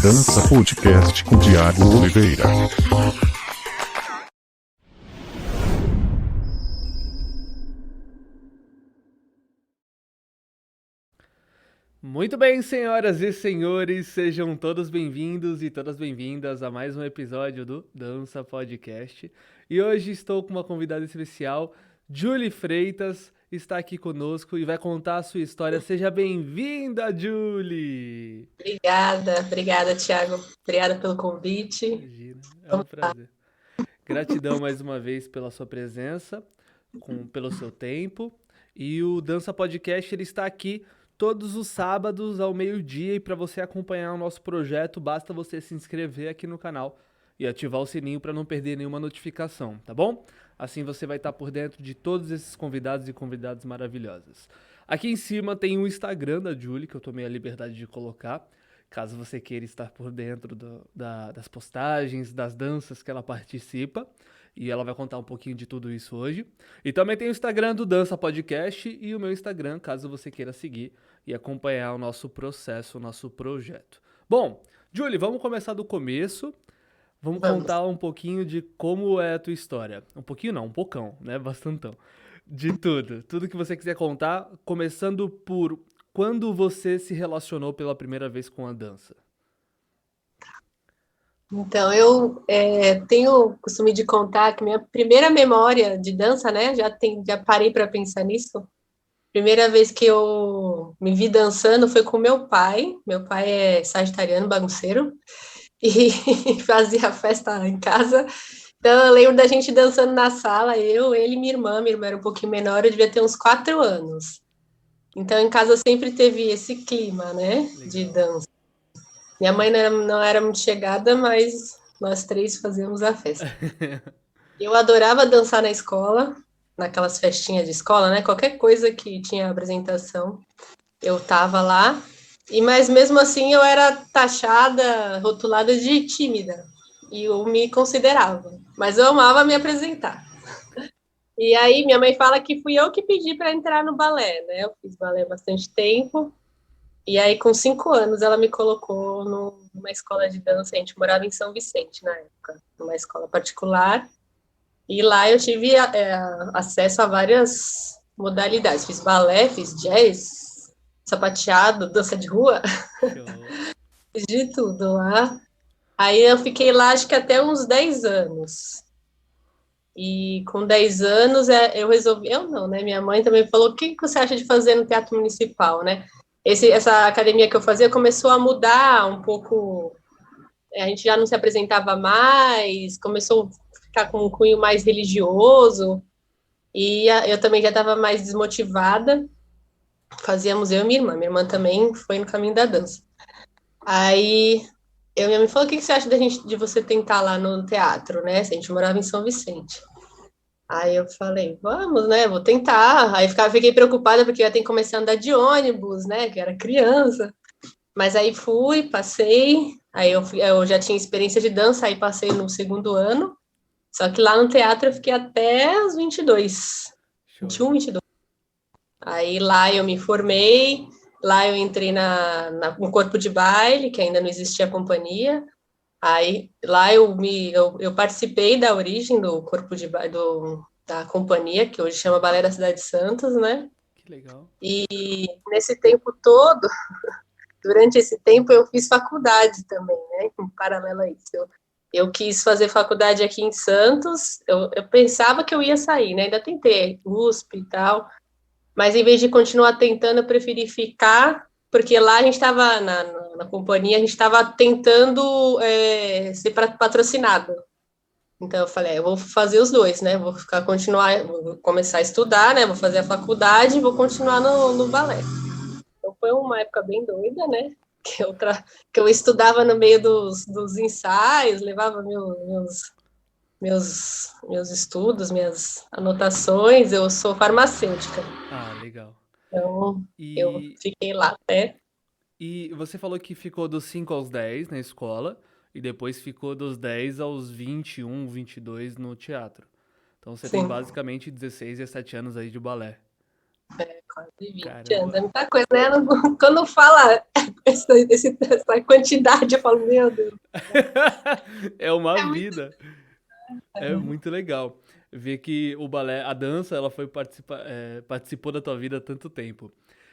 Dança Podcast com Thiago Oliveira. Muito bem, senhoras e senhores, sejam todos bem-vindos e todas bem-vindas a mais um episódio do Dança Podcast. E hoje estou com uma convidada especial, Julie Freitas, está aqui conosco e vai contar a sua história. Seja bem-vinda, Julie! Obrigada, Thiago. Obrigada pelo convite. Imagina, é um prazer. Gratidão mais uma vez pela sua presença, pelo seu tempo. E o Dança Podcast ele está aqui todos os sábados ao meio-dia e para você acompanhar o nosso projeto, basta você se inscrever aqui no canal e ativar o sininho para não perder nenhuma notificação, tá bom? Assim você vai estar por dentro de todos esses convidados e convidadas maravilhosas. Aqui em cima tem o Instagram da Julie, que eu tomei a liberdade de colocar, caso você queira estar por dentro das postagens, das danças que ela participa. E ela vai contar um pouquinho de tudo isso hoje. E também tem o Instagram do Dança Podcast e o meu Instagram, caso você queira seguir e acompanhar o nosso processo, o nosso projeto. Bom, Julie, vamos começar do começo. Vamos contar um pouquinho de como é a tua história. Um pouquinho não, um pocão, né? Bastantão. De tudo. Tudo que você quiser contar, começando por quando você se relacionou pela primeira vez com a dança. Então, eu tenho o costume de contar que minha primeira memória de dança, né? Já parei para pensar nisso. Primeira vez que eu me vi dançando foi com meu pai. Meu pai é sagitariano, bagunceiro, e fazia festa em casa. Então, eu lembro da gente dançando na sala, eu, ele e minha irmã. Minha irmã era um pouquinho menor, eu devia ter uns 4 anos. Então, em casa sempre teve esse clima, né? De dança. Minha mãe não era muito chegada, mas nós três fazíamos a festa. Eu adorava dançar na escola, naquelas festinhas de escola, né? Qualquer coisa que tinha apresentação, eu estava lá. Mas mesmo assim eu era taxada, rotulada de tímida. E eu me considerava. Mas eu amava me apresentar. E aí minha mãe fala que fui eu que pedi para entrar no balé, né? Eu fiz balé há bastante tempo. E aí, com 5 anos, ela me colocou numa escola de dança. A gente morava em São Vicente, na época, numa escola particular. E lá eu tive acesso a várias modalidades. Fiz balé, fiz jazz, sapateado, dança de rua. Fiz de tudo lá. Aí eu fiquei lá, acho que até uns 10 anos. E com 10 anos, eu resolvi... Eu não, né? Minha mãe também falou, o que você acha de fazer no Teatro Municipal, né? Essa academia que eu fazia começou a mudar um pouco, a gente já não se apresentava mais, começou a ficar com um cunho mais religioso, e eu também já estava mais desmotivada, fazíamos eu e minha irmã também foi no caminho da dança. Aí minha mãe falou, o que você acha de você tentar lá no teatro, né? A gente morava em São Vicente. Aí eu falei, vamos, né? Vou tentar. Aí fiquei preocupada porque eu ia ter que começar a andar de ônibus, né? Que era criança. Mas aí fui, passei. Aí eu já tinha experiência de dança, aí passei no segundo ano. Só que lá no teatro eu fiquei até os 22. Show. 21, 22. Aí lá eu me formei. Lá eu entrei no corpo de baile, que ainda não existia a companhia. Aí lá eu participei da origem do corpo de baile da companhia, que hoje chama Balé da Cidade de Santos, né? Que legal. E nesse tempo todo, durante esse tempo, eu fiz faculdade também, né? Em paralelo a isso. Eu quis fazer faculdade aqui em Santos, eu pensava que eu ia sair, né? Ainda tentei USP e tal, mas em vez de continuar tentando, eu preferi ficar, porque lá a gente estava, na companhia, a gente estava tentando ser patrocinado. Então eu falei, eu vou fazer os dois, né? Vou começar a estudar, né? Vou fazer a faculdade e vou continuar no balé. Então foi uma época bem doida, né? Que eu estudava no meio dos ensaios, levava meus estudos, minhas anotações. Eu sou farmacêutica. Ah, legal. Então, eu fiquei lá até. E você falou que ficou dos 5 aos 10 na escola e depois ficou dos 10 aos 21, 22 no teatro. Então você tem basicamente 16, 17 anos aí de balé. quase 20 anos. Caramba. É muita coisa, né? Quando fala essa quantidade, eu falo, meu Deus. É uma É muito... vida. É muito legal ver que o balé, a dança, ela foi participou da tua vida há tanto tempo.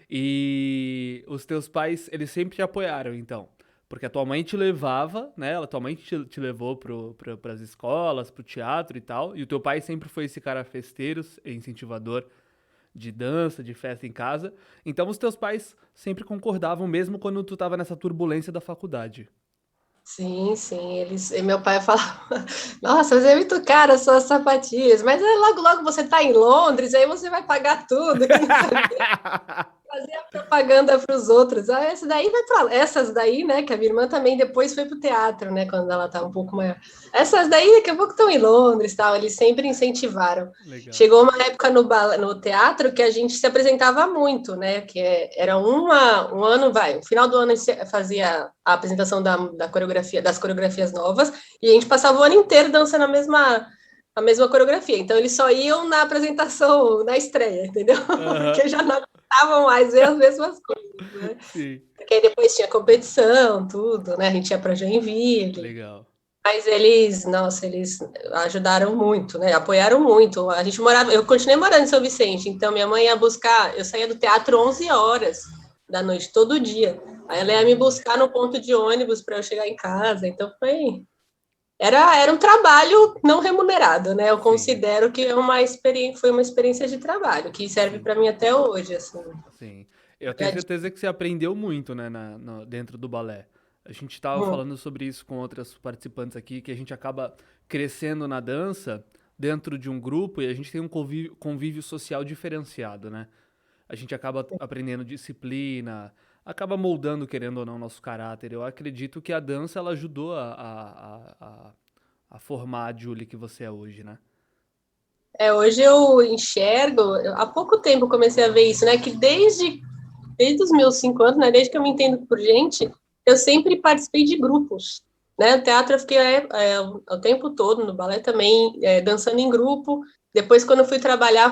E os teus pais, eles sempre te apoiaram, então. Porque a tua mãe te levava, né? A tua mãe te levou pras escolas, pro teatro e tal. E o teu pai sempre foi esse cara festeiro, incentivador de dança, de festa em casa. Então os teus pais sempre concordavam, mesmo quando tu tava nessa turbulência da faculdade. Sim, sim, e meu pai falava, nossa, mas é muito caro as suas sapatilhas, mas logo, logo você está em Londres, aí você vai pagar tudo, que não sei o quê. Fazia propaganda para os outros. Ah, essa daí vai para essas daí, né? Que a minha irmã também depois foi para o teatro, né? Quando ela estava um pouco maior. Essas daí daqui a pouco estão em Londres, tal. Eles sempre incentivaram. Legal. Chegou uma época no teatro que a gente se apresentava muito, né? Que era um ano, no final do ano a gente fazia a apresentação da coreografia, das coreografias novas, e a gente passava o ano inteiro dançando a mesma coreografia. Então eles só iam na apresentação, na estreia, entendeu? Porque já não estavam mais ver as mesmas coisas, né? Sim. Porque aí depois tinha competição, tudo, né? A gente ia para Joinville. Legal. Mas eles ajudaram muito, né? Apoiaram muito. A gente eu continuei morando em São Vicente, então minha mãe ia buscar, eu saía do teatro 11 horas da noite, todo dia. Aí ela ia me buscar no ponto de ônibus para eu chegar em casa, então era um trabalho não remunerado, né? Eu considero que foi uma experiência de trabalho, que serve para mim até hoje, assim. Sim. Eu tenho certeza que você aprendeu muito, né, dentro do balé. A gente estava falando sobre isso com outras participantes aqui, que a gente acaba crescendo na dança dentro de um grupo e a gente tem um convívio social diferenciado, né? A gente acaba aprendendo disciplina, acaba moldando, querendo ou não, nosso caráter. Eu acredito que a dança, ela ajudou a formar a Julie que você é hoje, né? Hoje eu enxergo, há pouco tempo eu comecei a ver isso, né? Que desde os meus 5 anos, né? Desde que eu me entendo por gente, eu sempre participei de grupos, né? No teatro eu fiquei o tempo todo, no balé também, dançando em grupo. Depois, quando eu fui trabalhar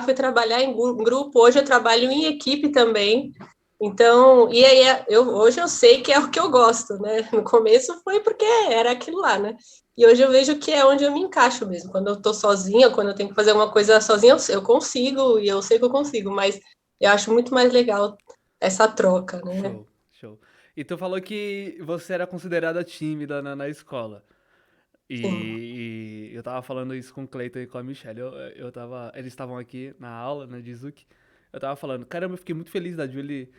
em grupo. Hoje eu trabalho em equipe também. Então, e aí hoje eu sei que é o que eu gosto, né? No começo foi porque era aquilo lá, né? E hoje eu vejo que é onde eu me encaixo mesmo. Quando eu tô sozinha, quando eu tenho que fazer alguma coisa sozinha, eu consigo, e eu sei que eu consigo, mas eu acho muito mais legal essa troca, né? Show, show. E tu falou que você era considerada tímida na escola. E eu tava falando isso com o Cleiton e com a Michelle. Eles estavam aqui na aula, na Dizuki. Eu tava falando, caramba, eu fiquei muito feliz da Julie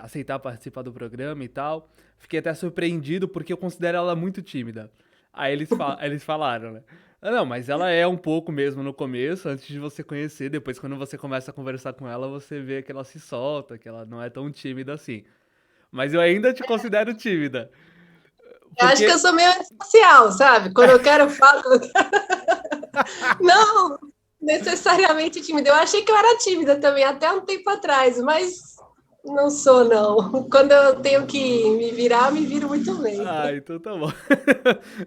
aceitar participar do programa e tal. Fiquei até surpreendido porque eu considero ela muito tímida. Aí eles falaram, né? Ah, não, mas ela é um pouco mesmo no começo, antes de você conhecer. Depois, quando você começa a conversar com ela, você vê que ela se solta, que ela não é tão tímida assim. Mas eu ainda te considero tímida. Eu acho que eu sou meio social, sabe? Quando eu quero, eu falo. Não necessariamente tímida. Eu achei que eu era tímida também, até um tempo atrás, mas não sou, não. Quando eu tenho que me virar, eu me viro muito bem. Ah, então tá bom.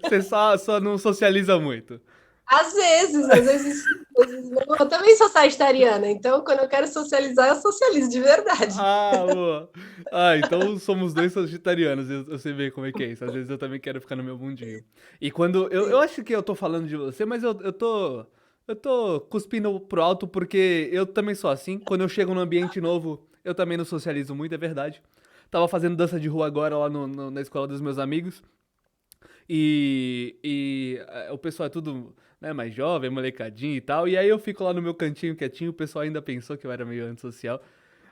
Você só não socializa muito. Às vezes não. Eu também sou sagitariana, então quando eu quero socializar, eu socializo de verdade. Ah, boa. Ah, então somos dois sagitarianos. Eu sei bem como é que é isso. Às vezes eu também quero ficar no meu mundinho. E quando. Eu acho que eu tô falando de você, mas eu tô. Eu tô cuspindo pro alto porque eu também sou assim. Quando eu chego num ambiente novo, eu também não socializo muito, é verdade. Tava fazendo dança de rua agora lá na escola dos meus amigos. O pessoal é tudo, né, mais jovem, molecadinho e tal. E aí eu fico lá no meu cantinho quietinho. O pessoal ainda pensou que eu era meio antissocial.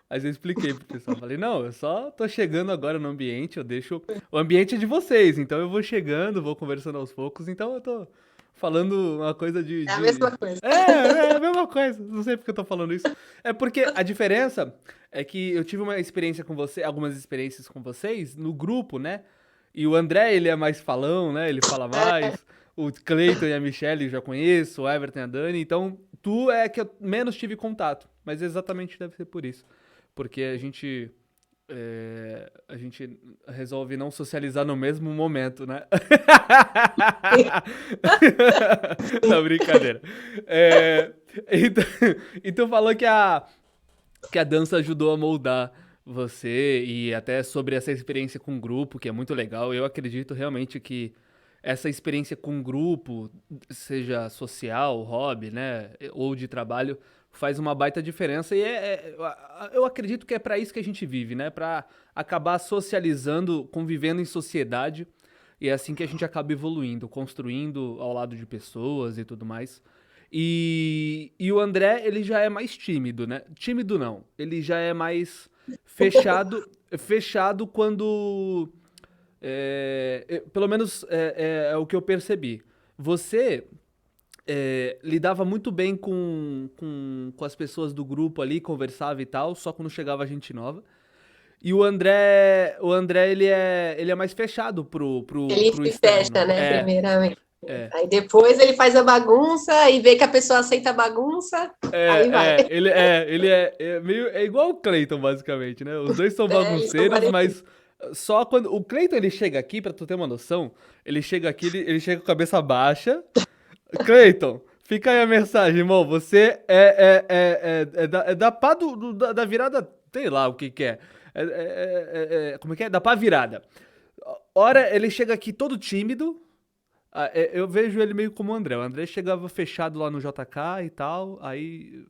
Mas eu expliquei pro pessoal. Falei, não, eu só tô chegando agora no ambiente. Eu deixo. O ambiente é de vocês. Então eu vou chegando, vou conversando aos poucos. Então eu tô falando uma coisa É a mesma coisa. É a mesma coisa. Não sei porque eu tô falando isso. É porque a diferença é que eu tive uma experiência com você, algumas experiências com vocês no grupo, né? E o André, ele é mais falão, né? Ele fala mais. O Cleiton e a Michelle eu já conheço, o Everton e a Dani. Então, tu é que eu menos tive contato. Mas exatamente deve ser por isso. Porque a gente resolve não socializar no mesmo momento, né? Não, brincadeira. Então falou que que a dança ajudou a moldar você e até sobre essa experiência com grupo, que é muito legal. Eu acredito realmente que essa experiência com grupo, seja social, hobby, né, ou de trabalho, faz uma baita diferença e eu acredito que é para isso que a gente vive, né, para acabar socializando, convivendo em sociedade e é assim que a gente acaba evoluindo, construindo ao lado de pessoas e tudo mais. E o André, ele já é mais tímido, né? Tímido não. Ele já é mais fechado quando. Pelo menos é o que eu percebi. Você lidava muito bem com as pessoas do grupo ali, conversava e tal, só quando chegava gente nova. E o André ele é mais fechado Ele pro se externo. fecha, né, primeiramente. É. Aí depois ele faz a bagunça e vê que a pessoa aceita a bagunça, aí vai. Ele é meio. É igual o Cleiton, basicamente, né? Os dois são Eles são bagunceiros, parecidos. mas só quando. O Cleiton ele chega aqui, pra tu ter uma noção, ele chega aqui, ele chega com a cabeça baixa. Cleiton, fica aí a mensagem, irmão. Você é da pá da virada. Sei lá o que é. Como é que é? Da pá virada. Ora, ele chega aqui todo tímido. Eu vejo ele meio como o André. O André chegava fechado lá no JK e tal, aí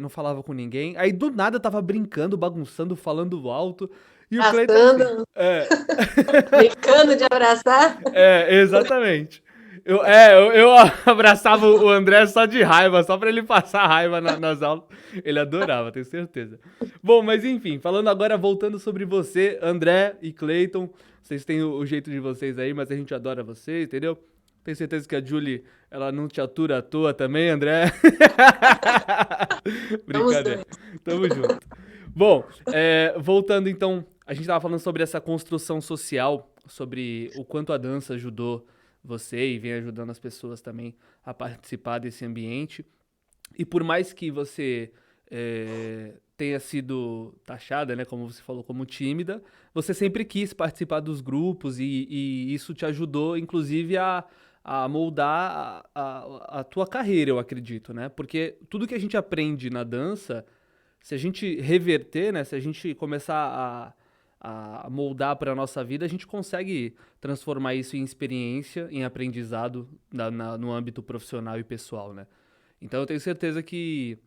não falava com ninguém. Aí do nada tava brincando, bagunçando, falando alto. E o Cleiton assim. Abraçando, brincando de abraçar. Exatamente. Eu abraçava o André só de raiva, só pra ele passar raiva nas aulas. Ele adorava, tenho certeza. Bom, mas enfim, falando agora, voltando sobre você, André e Cleiton. Vocês têm o jeito de vocês aí, mas a gente adora vocês, entendeu? Tenho certeza que a Julie, ela não te atura à toa também, André. Somos Brincadeira. dois. Tamo junto. Bom, voltando então, a gente tava falando sobre essa construção social, sobre o quanto a dança ajudou você e vem ajudando as pessoas também a participar desse ambiente. E por mais que você tenha sido taxada, né, como você falou, como tímida, você sempre quis participar dos grupos e isso te ajudou, inclusive, a moldar a tua carreira, eu acredito, né? Porque tudo que a gente aprende na dança, se a gente reverter, né, se a gente começar a moldar para a nossa vida, a gente consegue transformar isso em experiência, em aprendizado no âmbito profissional e pessoal, né? Então eu tenho certeza que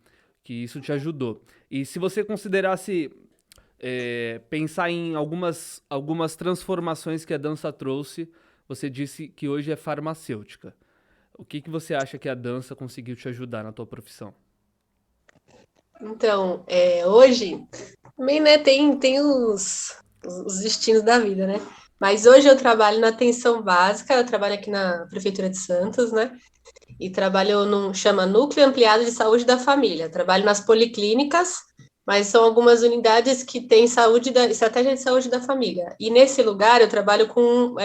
isso te ajudou. E se você considerasse pensar em algumas transformações que a dança trouxe, você disse que hoje é farmacêutica. O que você acha que a dança conseguiu te ajudar na tua profissão? Então, hoje, também, né, tem os destinos da vida, né? Mas hoje eu trabalho na atenção básica, eu trabalho aqui na Prefeitura de Santos, né? E trabalho chama Núcleo Ampliado de Saúde da Família. Trabalho nas policlínicas, mas são algumas unidades que têm estratégia de saúde da família. E nesse lugar eu trabalho com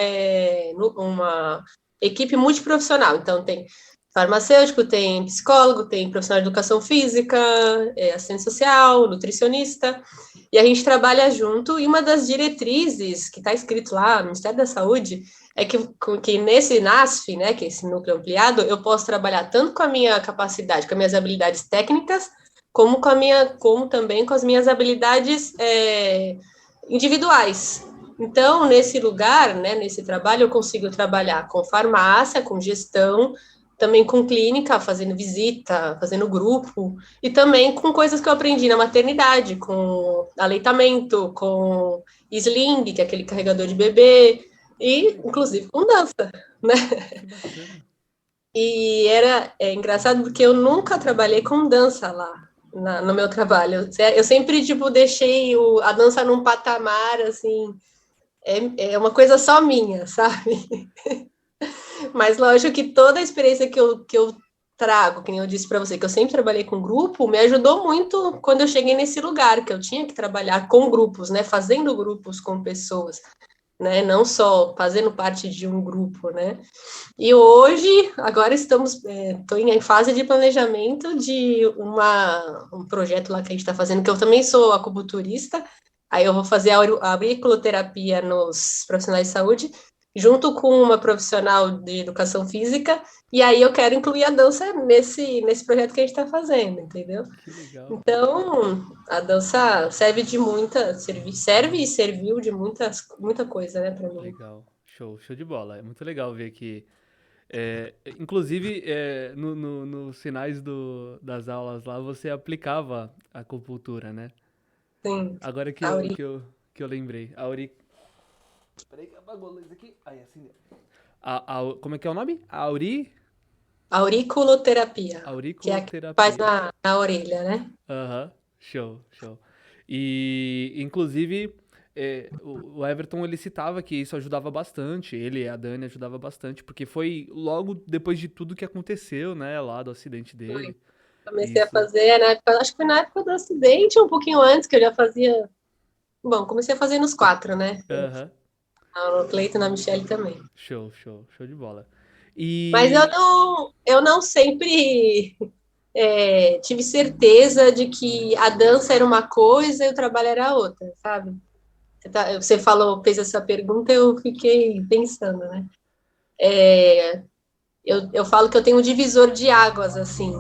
uma equipe multiprofissional. Então tem farmacêutico, tem psicólogo, tem profissional de educação física, assistente social, nutricionista, e a gente trabalha junto, e uma das diretrizes que está escrito lá no Ministério da Saúde é que nesse NASF, né, que é esse núcleo ampliado, eu posso trabalhar tanto com a minha capacidade, com as minhas habilidades técnicas, como também com as minhas habilidades individuais. Então, nesse lugar, né, nesse trabalho, eu consigo trabalhar com farmácia, com gestão, também com clínica, fazendo visita, fazendo grupo, e também com coisas que eu aprendi na maternidade, com aleitamento, com sling, que é aquele carregador de bebê, e inclusive com dança, né? Que bacana. E é engraçado porque eu nunca trabalhei com dança lá no meu trabalho. Eu sempre, tipo, deixei a dança num patamar, assim, é uma coisa só minha, sabe? Mas lógico que toda a experiência que eu trago, que nem eu disse para você, que eu sempre trabalhei com grupo, me ajudou muito quando eu cheguei nesse lugar, que eu tinha que trabalhar com grupos, né? Fazendo grupos com pessoas, né? Não só fazendo parte de um grupo, né? E hoje, agora estou em fase de planejamento de um projeto lá que a gente está fazendo, que eu também sou acupunturista, aí eu vou fazer a auriculoterapia nos profissionais de saúde, junto com uma profissional de educação física, e aí eu quero incluir a dança nesse projeto que a gente está fazendo, entendeu? Que legal. Então, a dança serve serve e serviu de muita coisa, né, para mim. Legal. Show de bola. É muito legal ver que, inclusive, nos finais das aulas lá, você aplicava a acupuntura, né? Sim, Agora que a eu, que eu, que eu lembrei. Peraí que apagou a luz aqui. Aí, acendeu. Como é que é o nome? auriculoterapia, que é a que faz Auriculoterapia. na orelha, né? Aham, show. E, inclusive, o Everton, ele citava que isso ajudava bastante, ele e a Dani ajudava bastante, porque foi logo depois de tudo que aconteceu, né, lá do acidente dele. Comecei a Isso. fazer acho que foi na época do acidente, um pouquinho antes, que eu já fazia. Bom, comecei a fazer nos 4, né? Aham, No Cleiton e na Michelle também. show de bola. Mas E, eu não sempre tive certeza de que a dança era uma coisa e o trabalho era outra, sabe? Você fez essa pergunta, eu fiquei pensando, né? Eu falo que eu tenho um divisor de águas, assim,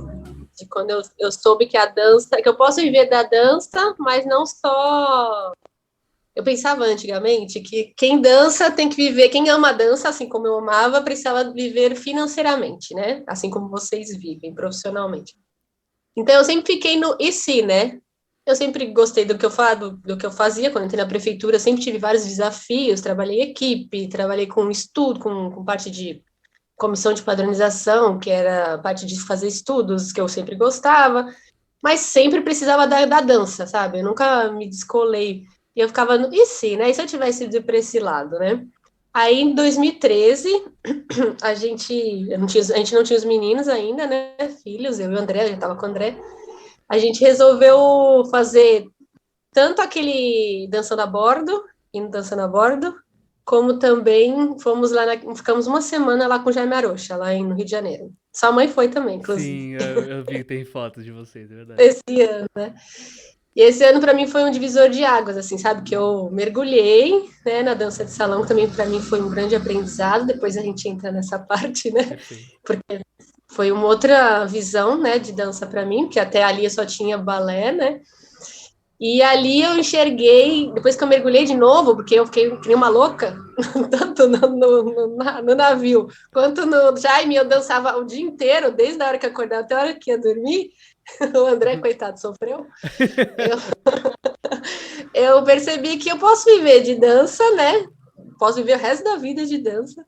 de quando eu soube que a dança, que eu posso viver da dança, mas não só. Eu pensava antigamente que quem dança tem que viver, quem ama a dança, assim como eu amava, precisava viver financeiramente, né? Assim como vocês vivem profissionalmente. Então eu sempre fiquei no e se, né? Eu sempre gostei do que eu fazia quando entrei na prefeitura, sempre tive vários desafios, trabalhei em equipe, trabalhei com estudo, com parte de comissão de padronização, que era a parte de fazer estudos, que eu sempre gostava, mas sempre precisava da dança, sabe? Eu nunca me descolei. E eu ficava no, e se, né? E se eu tivesse ido para esse lado, né? Aí, em 2013, a gente não tinha os meninos ainda, né? Filhos, eu e o André, eu já estava com o André. A gente resolveu fazer tanto aquele dançando a bordo, indo dançando a bordo, como também ficamos uma semana lá com o Jaime Arocha, no Rio de Janeiro. Sua mãe foi também, inclusive, sim, eu vi que tem fotos de vocês, é verdade. esse ano, né? E esse ano para mim foi um divisor de águas, assim, sabe? Que eu mergulhei, né, na dança de salão, que também para mim foi um grande aprendizado. Depois a gente entra nessa parte, né? Perfeito. Porque foi uma outra visão, né, de dança para mim, que até ali eu só tinha balé, né? E ali eu enxerguei, depois que eu mergulhei de novo, porque eu fiquei que nem uma louca, tanto no navio quanto no Jaime, eu dançava o dia inteiro, desde a hora que eu acordava até a hora que ia dormir. O André, coitado, sofreu. Eu percebi que eu posso viver de dança, né? Posso viver o resto da vida de dança,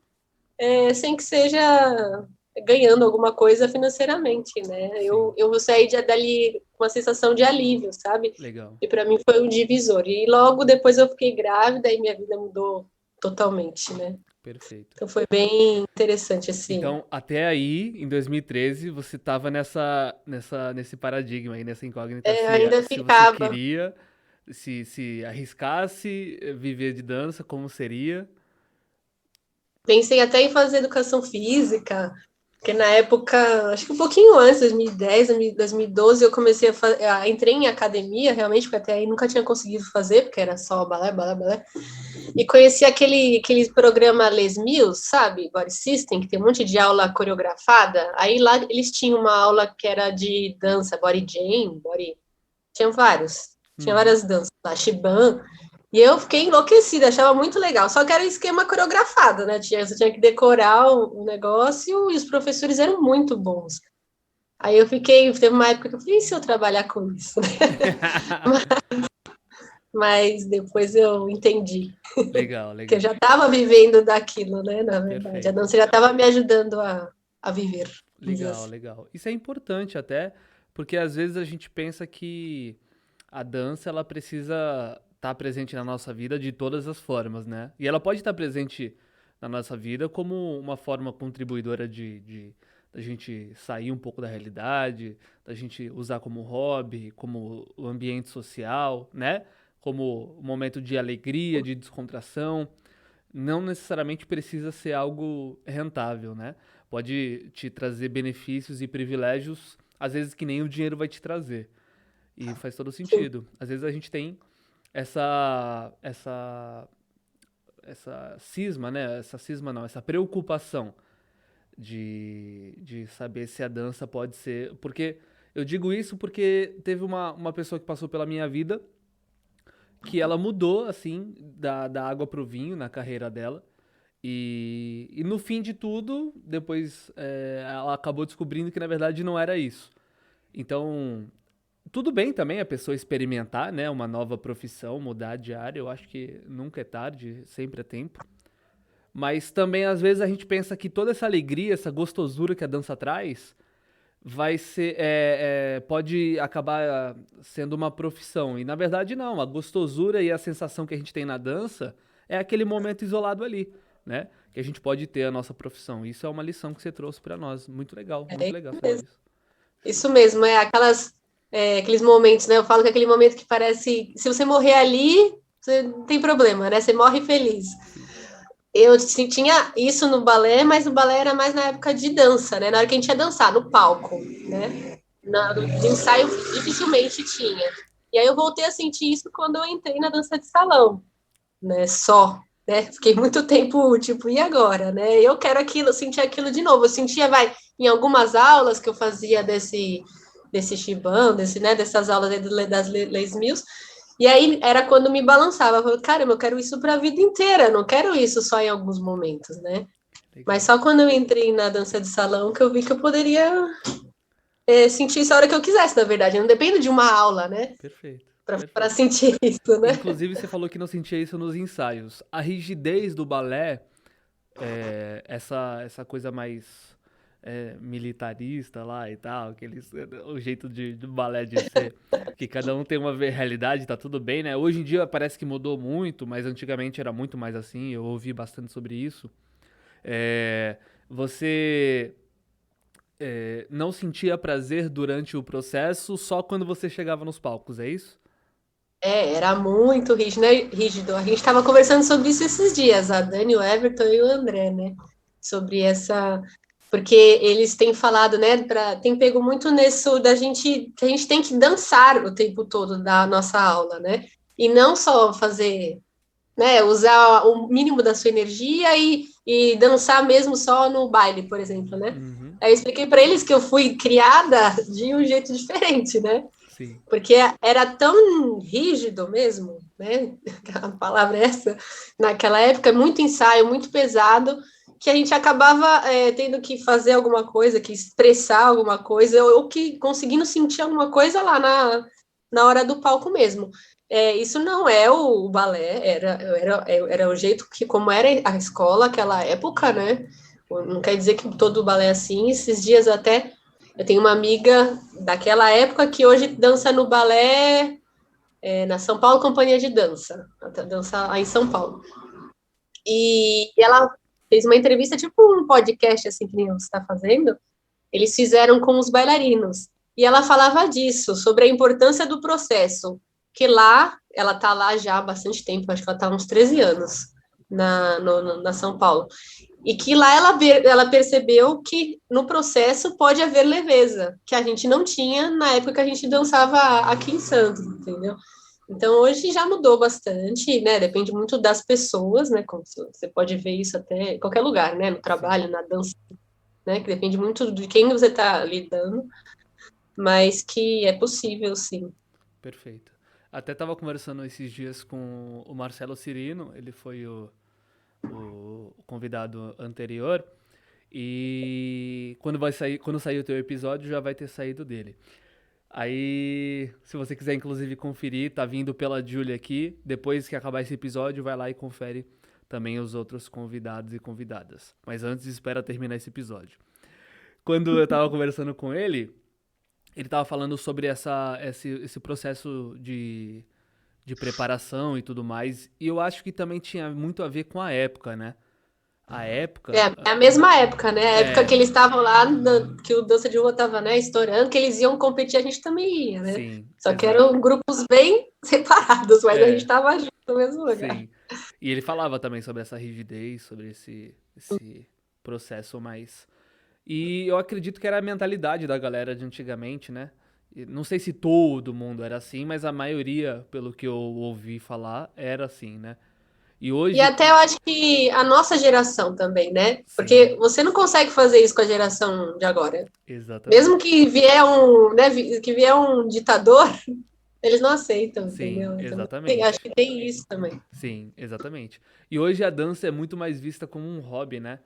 sem que seja ganhando alguma coisa financeiramente, né? Sim, Eu vou sair dali com uma sensação de alívio, sabe? legal. E para mim foi um divisor. E logo depois eu fiquei grávida e minha vida mudou totalmente, né? Perfeito. Então foi bem interessante, assim. Então, até aí, em 2013, você estava nesse paradigma aí, nessa incógnita, Ainda se você ficava. queria, se arriscasse viver de dança, como seria? Pensei até em fazer educação física, porque na época, acho que um pouquinho antes, 2010, 2012, eu comecei entrei em academia, realmente, porque até aí nunca tinha conseguido fazer, porque era só balé, balé, balé. E conheci aquele programa Les Mills, sabe? Body System, que tem um monte de aula coreografada. Aí lá eles tinham uma aula que era de dança, body jam, tinham vários. Tinha Uhum. várias danças lá, Shiban. E eu fiquei enlouquecida, achava muito legal. Só que era um esquema coreografado, né? Você tinha que decorar o negócio e os professores eram muito bons. Aí teve uma época que eu falei, e se eu trabalhar com isso? Mas depois eu entendi Legal, que eu legal. já estava vivendo daquilo, né? Na verdade, a Perfeito. dança já estava me ajudando a viver, vamos dizer Legal, assim. legal. Isso é importante até, porque às vezes a gente pensa que a dança ela precisa estar presente na nossa vida de todas as formas, né? E ela pode estar presente na nossa vida como uma forma contribuidora de da gente sair um pouco da realidade, da gente usar como hobby, como o ambiente social, né? Como um momento de alegria, de descontração. Não necessariamente precisa ser algo rentável, né? Pode te trazer benefícios e privilégios, às vezes que nem o dinheiro vai te trazer. E faz todo Sim, sentido. Às vezes a gente tem essa essa cisma, né? Essa cisma não, essa preocupação de saber se a dança pode ser. Porque eu digo isso porque teve uma pessoa que passou pela minha vida que ela mudou, assim, da água pro vinho na carreira dela. E no fim de tudo, depois ela acabou descobrindo que na verdade não era isso. Então, tudo bem também a pessoa experimentar, né, uma nova profissão, mudar de área. Eu acho que nunca é tarde, sempre é tempo. Mas também, às vezes, a gente pensa que toda essa alegria, essa gostosura que a dança traz, vai ser, pode acabar sendo uma profissão. E na verdade não, a gostosura e a sensação que a gente tem na dança é aquele momento isolado ali, né? Que a gente pode ter a nossa profissão. Isso é uma lição que você trouxe pra nós. Muito legal falar isso. Isso mesmo, aqueles momentos, né? Eu falo que é aquele momento que parece, se você morrer ali, você não tem problema, né? Você morre feliz. Eu tinha isso no balé, mas o balé era mais na época de dança, né? Na hora que a gente ia dançar, no palco, né? De ensaio dificilmente tinha. E aí eu voltei a sentir isso quando eu entrei na dança de salão, né? Só, né? Fiquei muito tempo, tipo, e agora, né? Eu quero aquilo, sentir aquilo de novo. Eu sentia, em algumas aulas que eu fazia desse shibão, né? Dessas aulas das Les Mills. E aí era quando me balançava. Eu falei, caramba, eu quero isso para a vida inteira, não quero isso só em alguns momentos, né? Legal. Mas só quando eu entrei na dança de salão que eu vi que eu poderia sentir isso a hora que eu quisesse, na verdade. Não depende de uma aula, né? Perfeito. Para sentir isso, né? Inclusive, você falou que não sentia isso nos ensaios. A rigidez do balé, essa coisa mais militarista lá e tal, o jeito do balé de ser, que cada um tem uma realidade, tá tudo bem, né? Hoje em dia parece que mudou muito, mas antigamente era muito mais assim, eu ouvi bastante sobre isso. Você não sentia prazer durante o processo só quando você chegava nos palcos, é isso? Era muito rígido, né? Rígido. A gente estava conversando sobre isso esses dias, a Dani, o Everton e o André, né? Sobre essa. Porque eles têm falado, né? Tem pego muito nisso que a gente tem que dançar o tempo todo da nossa aula, né? E não só fazer, né? Usar o mínimo da sua energia e dançar mesmo só no baile, por exemplo, né? Uhum. Aí eu expliquei para eles que eu fui criada de um jeito diferente, né? Sim. Porque era tão rígido mesmo, né? A palavra é essa, naquela época, muito ensaio, muito pesado, que a gente acabava tendo que fazer alguma coisa, que expressar alguma coisa, ou que conseguindo sentir alguma coisa lá na hora do palco mesmo. Isso não é o balé, era o jeito que, como era a escola naquela época, né? Não quer dizer que todo balé é assim. Esses dias até eu tenho uma amiga daquela época que hoje dança no balé na São Paulo Companhia de Dança, dança lá em São Paulo. E ela fez uma entrevista, tipo um podcast, assim, que nem você está fazendo. Eles fizeram com os bailarinos. E ela falava disso, sobre a importância do processo. Que lá, ela está lá já há bastante tempo, acho que ela está há uns 13 anos na São Paulo. E que lá ela percebeu que no processo pode haver leveza, que a gente não tinha na época que a gente dançava aqui em Santos, entendeu? Então, hoje já mudou bastante, né? Depende muito das pessoas, né? Como você pode ver isso até em qualquer lugar, né? No trabalho, na dança, né? Que depende muito de quem você está lidando, mas que é possível, sim. Perfeito. Até estava conversando esses dias com o Marcelo Cirino, ele foi o convidado anterior, e quando sair o teu episódio, já vai ter saído dele. Aí, se você quiser inclusive conferir, tá vindo pela Júlia aqui. Depois que acabar esse episódio, vai lá e confere também os outros convidados e convidadas. Mas antes, espera terminar esse episódio. Quando eu tava conversando com ele tava falando sobre esse processo de preparação e tudo mais. E eu acho que também tinha muito a ver com a época, né? A época. É a mesma época, né? A época que eles estavam lá, que o Dança de Rua estava, né, estourando, que eles iam competir, a gente também ia, né? Sim. Só exato. que eram grupos bem separados, mas a gente estava junto no mesmo lugar. Sim. E ele falava também sobre essa rigidez, sobre esse processo mais. E eu acredito que era a mentalidade da galera de antigamente, né? Não sei se todo mundo era assim, mas a maioria, pelo que eu ouvi falar, era assim, né? E E hoje, até eu acho que a nossa geração também, né? sim, Porque você não consegue fazer isso com a geração de agora. Mesmo exatamente. que vier que vier um ditador, eles não aceitam, Sim, entendeu? Então, acho exatamente. que tem isso também. Sim, exatamente. E hoje a dança é muito mais vista como um hobby, né?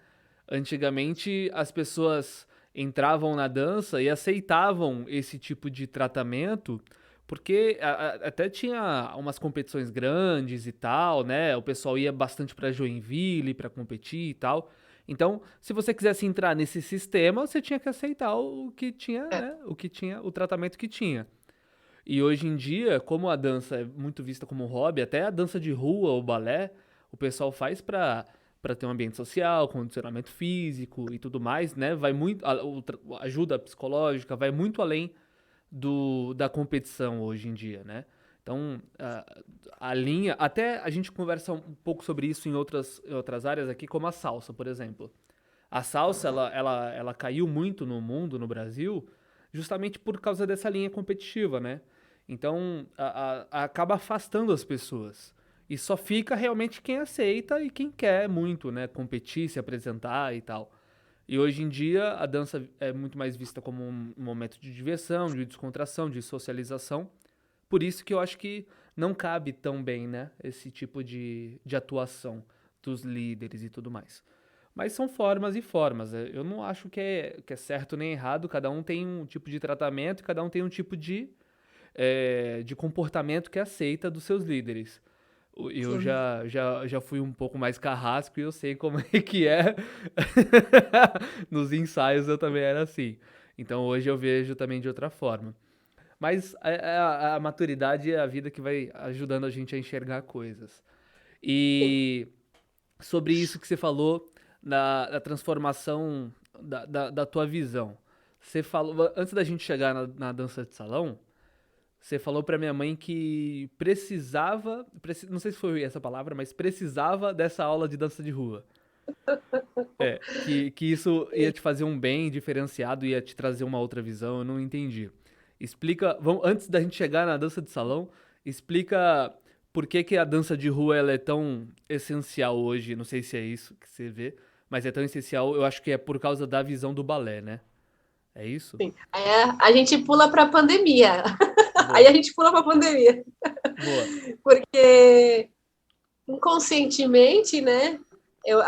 Antigamente as pessoas entravam na dança e aceitavam esse tipo de tratamento, porque até tinha umas competições grandes e tal, né? O pessoal ia bastante pra Joinville pra competir e tal. Então, se você quisesse entrar nesse sistema, você tinha que aceitar o que tinha, É, né? O que tinha, o tratamento que tinha. E hoje em dia, como a dança é muito vista como um hobby, até a dança de rua, o balé, o pessoal faz pra ter um ambiente social, condicionamento físico e tudo mais, né? Vai muito, ajuda psicológica, vai muito além da competição hoje em dia, né? Então, a linha, até a gente conversa um pouco sobre isso em outras áreas aqui, como a salsa, por exemplo. A salsa, ela caiu muito no mundo, no Brasil, justamente por causa dessa linha competitiva, né? Então, acaba afastando as pessoas. E só fica realmente quem aceita e quem quer muito, né? Competir, se apresentar e tal. E hoje em dia, a dança é muito mais vista como um momento de diversão, de descontração, de socialização. Por isso que eu acho que não cabe tão bem, né? Esse tipo de atuação dos líderes e tudo mais. Mas são formas e formas. Eu não acho que é certo nem errado. Cada um tem um tipo de tratamento, cada um tem um tipo de comportamento que aceita dos seus líderes. Eu sim. já fui um pouco mais carrasco e eu sei como é que é. Nos ensaios eu também era assim. Então hoje eu vejo também de outra forma. Mas a maturidade é a vida que vai ajudando a gente a enxergar coisas. E sobre isso que você falou da transformação da tua visão. Você falou, antes da gente chegar na dança de salão, você falou pra minha mãe que precisava, não sei se foi essa palavra, mas precisava dessa aula de dança de rua. Que isso ia te fazer um bem diferenciado, ia te trazer uma outra visão, eu não entendi. Explica, vamos, antes da gente chegar na dança de salão, explica por que a dança de rua ela é tão essencial hoje, não sei se é isso que você vê, mas é tão essencial, eu acho que é por causa da visão do balé, né? É isso? Sim. Aí a gente pula para a pandemia. Aí a Boa, gente pula para a pandemia. boa. Porque inconscientemente, né? Eu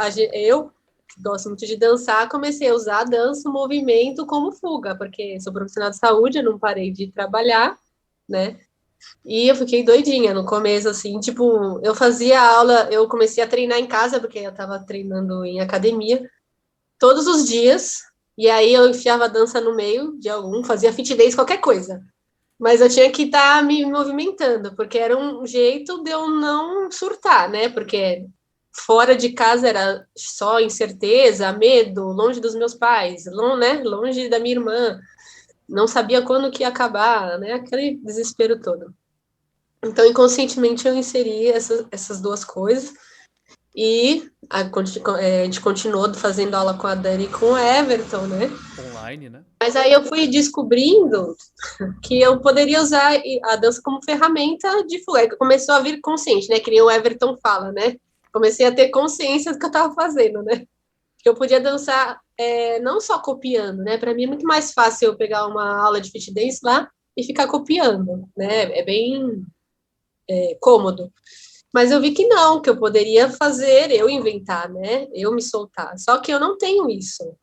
que gosto muito de dançar, comecei a usar a dança, o movimento como fuga, porque sou profissional de saúde, eu não parei de trabalhar, né? E eu fiquei doidinha no começo, assim, tipo, eu fazia aula, eu comecei a treinar em casa, porque eu tava treinando em academia, todos os dias, e aí eu enfiava a dança no meio de algum, fazia fit dance, qualquer coisa. Mas eu tinha que estar me movimentando, porque era um jeito de eu não surtar, né? Porque fora de casa era só incerteza, medo, longe dos meus pais, né? Longe da minha irmã, não sabia quando que ia acabar, né? Aquele desespero todo. Então, inconscientemente, eu inseri essas duas coisas e a gente continuou fazendo aula com a Dani e com o Everton, né? Online, né? Mas aí eu fui descobrindo que eu poderia usar a dança como ferramenta de fuga. Começou a vir consciente, né? Que nem o Everton fala, né? Comecei a ter consciência do que eu estava fazendo, né? Que eu podia dançar não só copiando, né? Para mim é muito mais fácil eu pegar uma aula de fit dance lá e ficar copiando, né? É bem cômodo. Mas eu vi que não, que eu poderia fazer, eu inventar, né? Eu me soltar. Só que eu não tenho isso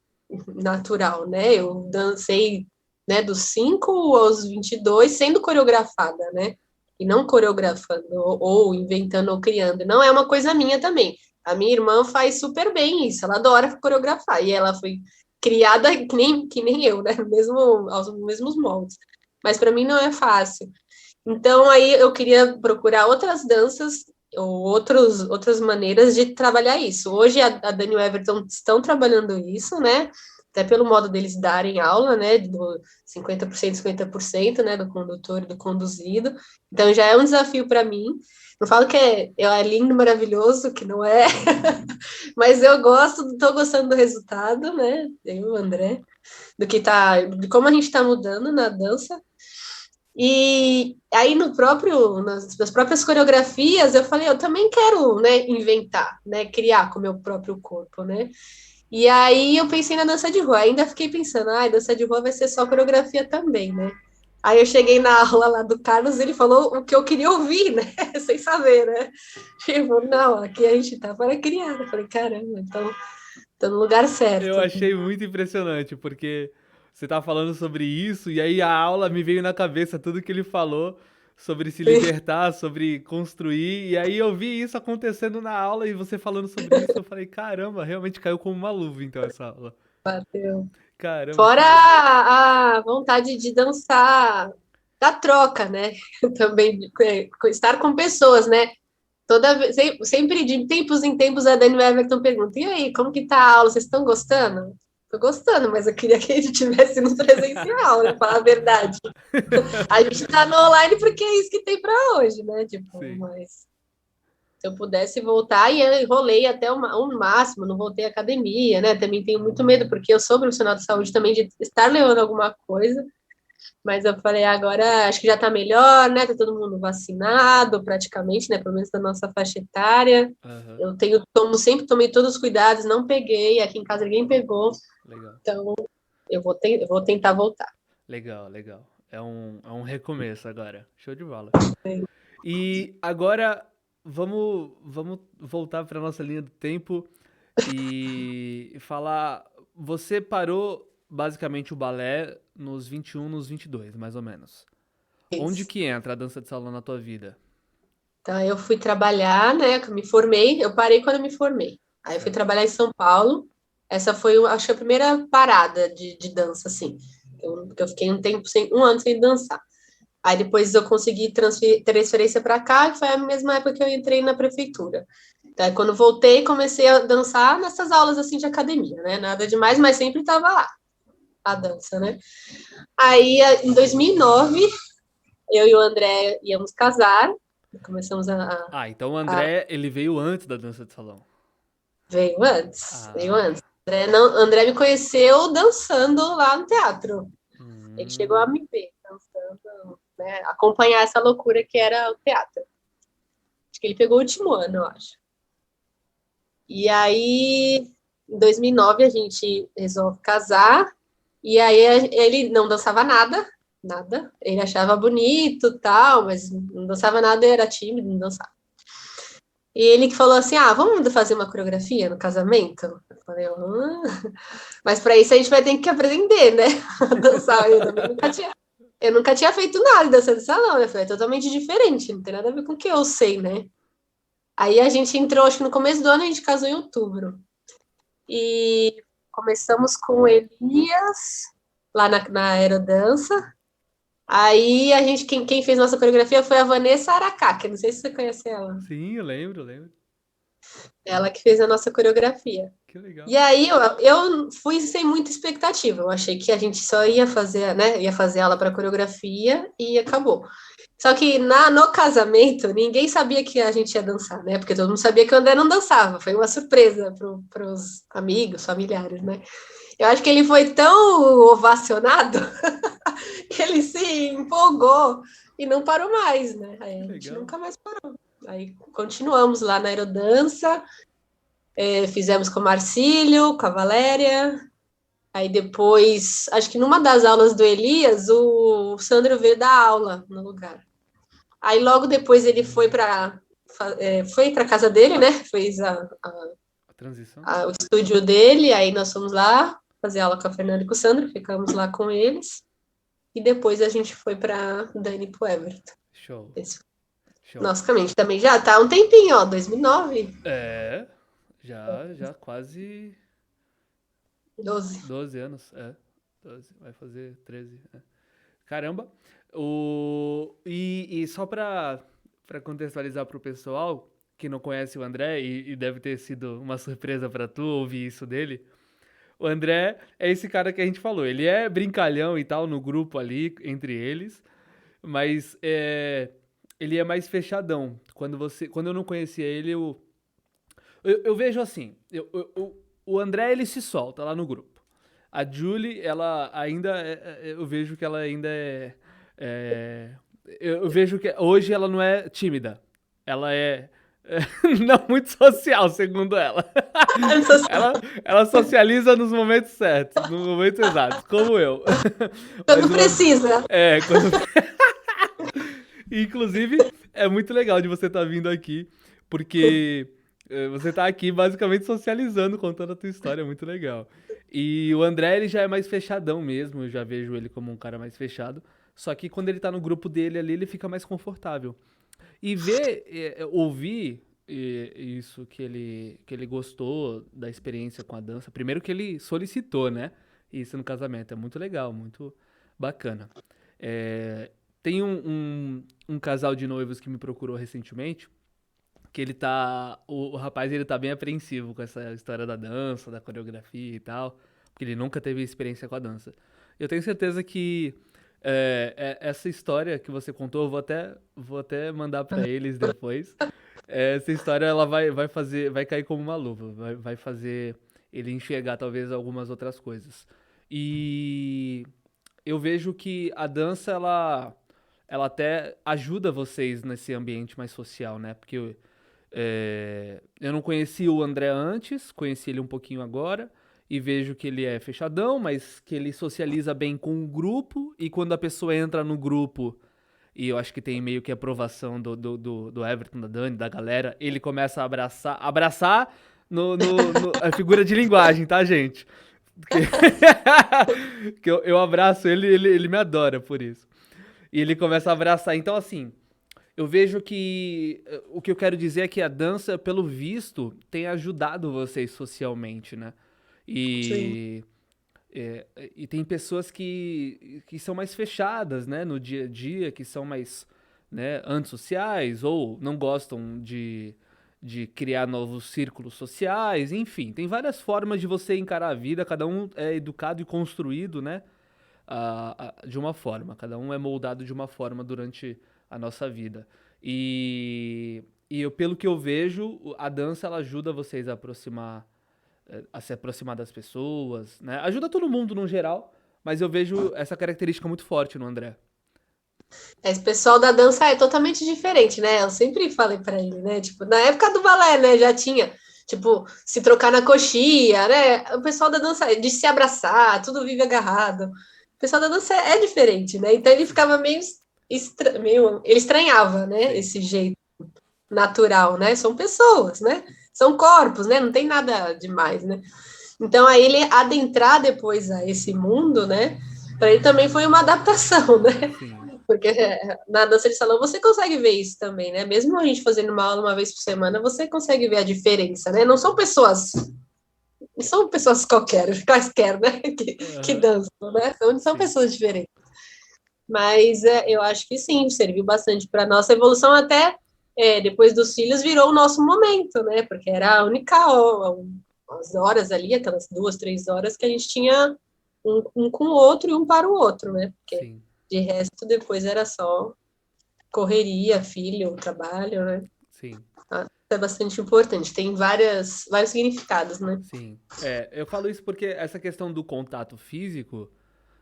natural, né? Eu dancei, né, dos 5 aos 22 sendo coreografada, né? E não coreografando, ou inventando ou criando. Não é uma coisa minha também. A minha irmã faz super bem isso, ela adora coreografar. E ela foi criada que nem eu, né? Mesmo aos mesmos moldes. Mas para mim não é fácil. Então, aí eu queria procurar outras danças ou outras maneiras de trabalhar isso. Hoje a Dani e o Everton estão trabalhando isso, né? Até pelo modo deles darem aula, né? Do 50%, 50%, né? Do condutor e do conduzido. Então já é um desafio para mim. Não falo que é lindo, maravilhoso, que não é, mas eu estou gostando do resultado, né? Eu, o André, de como a gente está mudando na dança. E aí nas próprias coreografias, eu falei, eu também quero, né, inventar, né, criar com o meu próprio corpo, né? E aí eu pensei na dança de rua, ainda fiquei pensando, dança de rua vai ser só coreografia também, né? Aí eu cheguei na aula lá do Carlos, ele falou o que eu queria ouvir, né? Sem saber, né? Tipo, não, aqui a gente tá para criar. Eu falei, caramba, então tô no lugar Eu certo. achei muito impressionante, porque você tá falando sobre isso, e aí a aula me veio na cabeça tudo que ele falou sobre se libertar, sobre construir, e aí eu vi isso acontecendo na aula e você falando sobre isso, eu falei, caramba, realmente caiu como uma luva então essa aula. Bateu. Caramba, que Fora bom. a vontade de dançar da troca, né? Também estar com pessoas, né? Toda vez, sempre de tempos em tempos a Dani e o Everton perguntam: e aí, como que tá a aula? Vocês estão gostando? Tô gostando, mas eu queria que a gente tivesse no presencial, né? Falar a verdade. A gente tá no online porque é isso que tem para hoje, né? Tipo, Sim. mas se eu pudesse voltar, e eu enrolei até o máximo, não voltei à academia, né? Também tenho muito medo, porque eu sou profissional de saúde também, de estar levando alguma coisa, mas eu falei, agora acho que já tá melhor, né? Tá todo mundo vacinado, praticamente, né? Pelo menos da nossa faixa etária. Aham. Eu sempre tomei todos os cuidados, não peguei, aqui em casa ninguém pegou, Legal. então eu vou tentar voltar. Legal, legal. É um recomeço agora. Show de bola. E agora vamos voltar para nossa linha do tempo e falar. Você parou basicamente o balé nos 21, nos 22, mais ou menos. Onde Isso. que entra a dança de salão na tua vida? Então, eu fui trabalhar, né? Que eu me formei, eu parei quando eu me formei. Aí eu fui Certo. trabalhar em São Paulo. Essa foi, acho que a primeira parada de dança, assim. Eu fiquei um ano sem dançar. Aí depois eu consegui transferência para cá, e foi a mesma época que eu entrei na prefeitura. Então, aí, quando voltei, comecei a dançar nessas aulas assim de academia, né? Nada demais, mas sempre estava lá a dança, né? Aí, em 2009, eu e o André íamos casar, começamos Ah, então o a André, ele veio antes da dança de salão. veio antes, veio Ah. antes. André me conheceu dançando lá no teatro. Ele chegou a Hum. me ver dançando, né, acompanhar essa loucura que era o teatro. Acho que ele pegou o último ano, eu acho. E aí, em 2009, a gente resolve casar. E aí, ele não dançava nada, nada. Ele achava bonito tal, mas não dançava nada, era tímido, não dançava. E ele que falou assim: vamos fazer uma coreografia no casamento? Eu falei, mas para isso a gente vai ter que aprender, né? A dançar. Eu nunca tinha feito nada de dança de salão, né? Foi totalmente diferente, não tem nada a ver com o que eu sei, né? Aí a gente entrou, acho que no começo do ano, a gente casou em outubro. E começamos com Elias, lá na aerodança. Aí quem fez nossa coreografia foi a Vanessa Aracá, que eu não sei se você conhece ela. Sim, eu lembro, lembro. Ela que fez a nossa coreografia. Que legal. E aí eu fui sem muita expectativa. Eu achei que a gente só ia fazer, né? Ia fazer aula para coreografia e acabou. Só que no casamento, ninguém sabia que a gente ia dançar, né? Porque todo mundo sabia que o André não dançava. Foi uma surpresa para os amigos, familiares, né? Eu acho que ele foi tão ovacionado que ele se empolgou e não parou mais, né? Aí Que a gente legal. nunca mais parou. Aí continuamos lá na aerodança, fizemos com o Marcílio, com a Valéria. Aí depois, acho que numa das aulas do Elias, o Sandro veio dar aula no lugar. Aí logo depois ele foi para casa dele, né? Fez A transição? o estúdio dele. Aí nós fomos lá fazer aula com a Fernanda e com o Sandro, ficamos lá com eles. E depois a gente foi para Dani e pro Everton. Show, Esse show. nosso caminho também já tá há um tempinho, ó, 2009, É, já quase 12. 12 anos, 12, vai fazer 13. Caramba. E só pra contextualizar pro pessoal que não conhece o André e deve ter sido uma surpresa pra tu ouvir isso dele. O André é esse cara que a gente falou. Ele é brincalhão e tal no grupo ali, entre eles, mas ele é mais fechadão. Quando eu não conhecia ele, eu vejo assim, o André ele se solta lá no grupo. A Julie, ela ainda, eu vejo que ela ainda Eu vejo que hoje ela não é tímida. Ela é não muito social, segundo ela. Ela socializa nos momentos certos, nos momentos exatos, como eu. Quando precisa. Quando... Inclusive, é muito legal de você estar vindo aqui, porque você está aqui basicamente socializando, contando a tua história, é muito legal. E o André, ele já é mais fechadão mesmo, eu já vejo ele como um cara mais fechado, só que quando ele tá no grupo dele ali, ele fica mais confortável. E ouvir isso que ele gostou da experiência com a dança, primeiro que ele solicitou, né? Isso no casamento, é muito legal, muito bacana. É, tem um casal de noivos que me procurou recentemente, que ele tá. O rapaz ele tá bem apreensivo com essa história da dança, da coreografia e tal, porque ele nunca teve experiência com a dança. Eu tenho certeza que essa história que você contou, eu vou até mandar pra eles depois. Essa história ela vai cair como uma luva, vai fazer ele enxergar talvez algumas outras coisas. E eu vejo que a dança ela até ajuda vocês nesse ambiente mais social, né? Porque eu não conheci o André antes, conheci ele um pouquinho agora, e vejo que ele é fechadão, mas que ele socializa bem com o grupo, e quando a pessoa entra no grupo, e eu acho que tem meio que aprovação do Everton, da Dani, da galera, ele começa a abraçar a figura de linguagem, tá, gente? Que eu abraço ele me adora por isso. E ele começa a abraçar. Então, assim, eu vejo que o que eu quero dizer é que a dança, pelo visto, tem ajudado vocês socialmente, né? Sim. E tem pessoas que são mais fechadas, né, no dia a dia, que são mais, né, antissociais ou não gostam de criar novos círculos sociais, enfim, tem várias formas de você encarar a vida, cada um é educado e construído, né, de uma forma, cada um é moldado de uma forma durante a nossa vida. Pelo que eu vejo, a dança ela ajuda vocês a se aproximar das pessoas, né? Ajuda todo mundo no geral, mas eu vejo essa característica muito forte no André. Esse pessoal da dança é totalmente diferente, né? Eu sempre falei para ele, né? Tipo, na época do balé, né? Já tinha, tipo, se trocar na coxia, né? O pessoal da dança, de se abraçar, tudo vive agarrado. O pessoal da dança é diferente, né? Então ele ficava meio ele estranhava, né? Sim. Esse jeito natural, né? São pessoas, né? São corpos, né? Não tem nada demais, né? Então aí ele adentrar depois a esse mundo, né? Para ele também foi uma adaptação, né? Sim. Porque na dança de salão você consegue ver isso também, né? Mesmo a gente fazendo uma aula uma vez por semana, você consegue ver a diferença, né? Não são pessoas quaisquer, né? Que dançam, né? São Sim. pessoas diferentes. Mas eu acho que sim, serviu bastante para nossa evolução até depois dos filhos virou o nosso momento, né? Porque era a única as horas ali, aquelas 2, 3 horas que a gente tinha um com o outro e um para o outro, né? Porque Sim. de resto depois era só correria, filho, trabalho, né? Sim. É bastante importante, tem vários significados, né? Sim. Eu falo isso porque essa questão do contato físico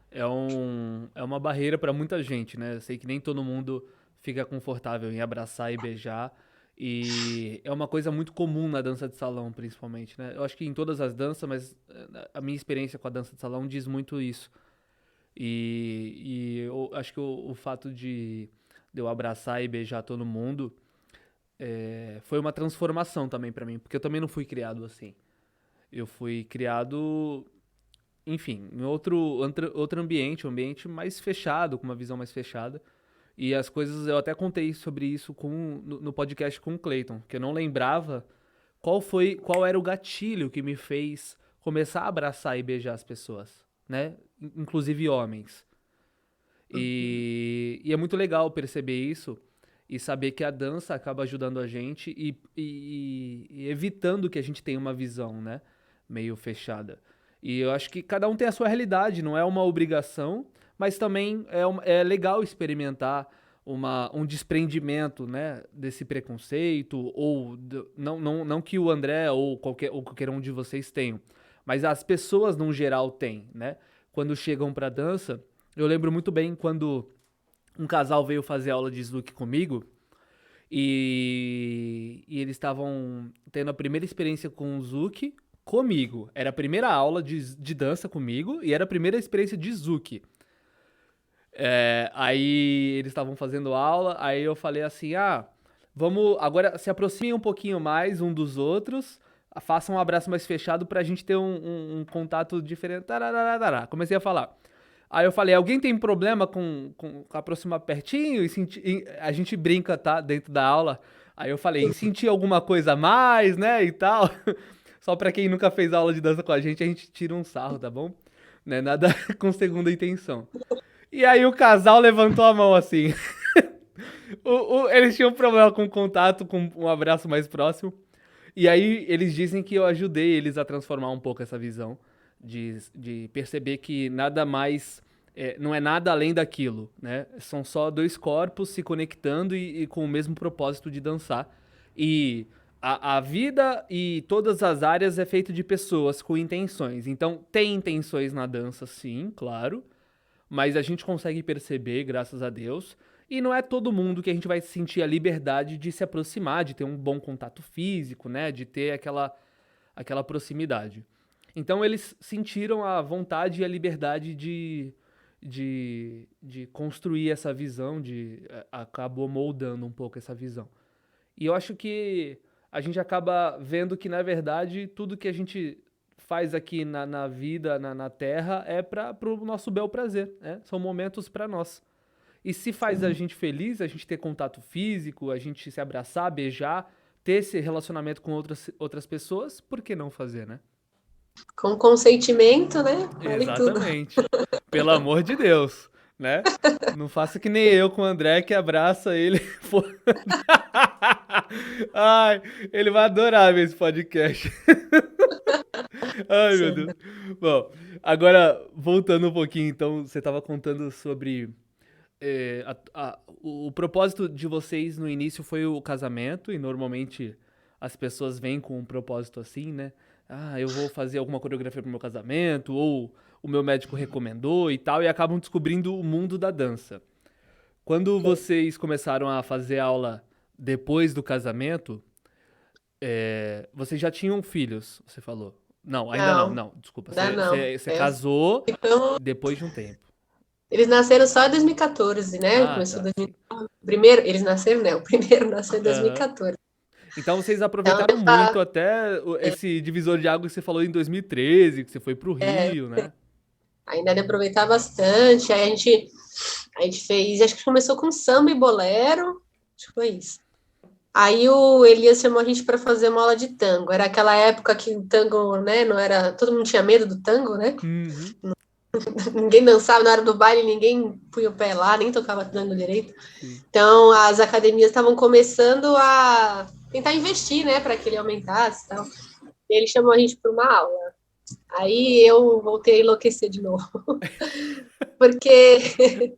é uma barreira para muita gente, né? Eu sei que nem todo mundo fica confortável em abraçar e beijar. E é uma coisa muito comum na dança de salão, principalmente, né? Eu acho que em todas as danças, mas a minha experiência com a dança de salão diz muito isso. E eu acho que o fato de eu abraçar e beijar todo mundo foi uma transformação também pra mim, porque eu também não fui criado assim. Eu fui criado, enfim, em outro ambiente, um ambiente mais fechado, com uma visão mais fechada. E as coisas, eu até contei sobre isso no podcast com o Clayton, que eu não lembrava qual era o gatilho que me fez começar a abraçar e beijar as pessoas, né? Inclusive homens. E é muito legal perceber isso e saber que a dança acaba ajudando a gente e evitando que a gente tenha uma visão, né? Meio fechada. E eu acho que cada um tem a sua realidade, não é uma obrigação, mas também é legal experimentar um desprendimento, né, desse preconceito, ou não que o André ou qualquer um de vocês tenham, mas as pessoas, no geral, têm, né? Quando chegam pra dança, eu lembro muito bem quando um casal veio fazer aula de Zouk comigo e eles estavam tendo a primeira experiência com o Zouk comigo. Era a primeira aula de dança comigo e era a primeira experiência de Zouk. Aí eles estavam fazendo aula, aí eu falei assim, vamos, agora se aproximem um pouquinho mais um dos outros, façam um abraço mais fechado pra gente ter um contato diferente. Tararara. Comecei a falar. Aí eu falei, alguém tem problema com aproximar pertinho? A gente brinca, tá? Dentro da aula. Aí eu falei, em sentir alguma coisa a mais, né? E tal. Só pra quem nunca fez aula de dança com a gente tira um sarro, tá bom? Não é nada com segunda intenção. E aí o casal levantou a mão assim. Eles tinham problema com contato, com um abraço mais próximo. E aí eles dizem que eu ajudei eles a transformar um pouco essa visão. De perceber que nada mais... não é nada além daquilo, né? São só dois corpos se conectando e com o mesmo propósito de dançar. E a vida e todas as áreas é feito de pessoas com intenções. Então, tem intenções na dança, sim, claro. Mas a gente consegue perceber, graças a Deus. E não é todo mundo que a gente vai sentir a liberdade de se aproximar, de ter um bom contato físico, né? De ter aquela proximidade. Então eles sentiram a vontade e a liberdade de construir essa visão, acabou moldando um pouco essa visão. E eu acho que a gente acaba vendo que, na verdade, tudo que a gente faz aqui na vida, na Terra, é para o nosso bel prazer, né? São momentos para nós. E se faz a gente feliz, a gente ter contato físico, a gente se abraçar, beijar, ter esse relacionamento com outras pessoas, por que não fazer, né? Com consentimento, né? Vale Exatamente. Pelo amor de Deus, né? Não faça que nem eu com o André, que abraça ele. Ai, ele vai adorar ver esse podcast. Ai, meu Deus. Bom, agora, voltando um pouquinho, então, você estava contando sobre... o propósito de vocês no início foi o casamento, e normalmente as pessoas vêm com um propósito assim, né? Eu vou fazer alguma coreografia pro meu casamento, ou o meu médico recomendou e tal, e acabam descobrindo o mundo da dança. Quando vocês começaram a fazer aula depois do casamento, vocês já tinham filhos, você falou? Não, ainda não, desculpa. Você casou depois de um tempo. Eles nasceram só em 2014, né? Começou 2014. Primeiro, eles nasceram, né? O primeiro nasceu em 2014. Então vocês aproveitaram muito até esse divisor de água que você falou em 2013, que você foi pro Rio, né? Ainda de aproveitar bastante. Aí a gente fez, acho que começou com samba e bolero, acho que foi isso. Aí o Elias chamou a gente para fazer uma aula de tango. Era aquela época que o tango, né, não era... Todo mundo tinha medo do tango, né? Uhum. Ninguém dançava na hora do baile, ninguém punha o pé lá, nem tocava tango direito. Sim. Então, as academias estavam começando a tentar investir, né, para que ele aumentasse e tal. E ele chamou a gente para uma aula. Aí eu voltei a enlouquecer de novo. Porque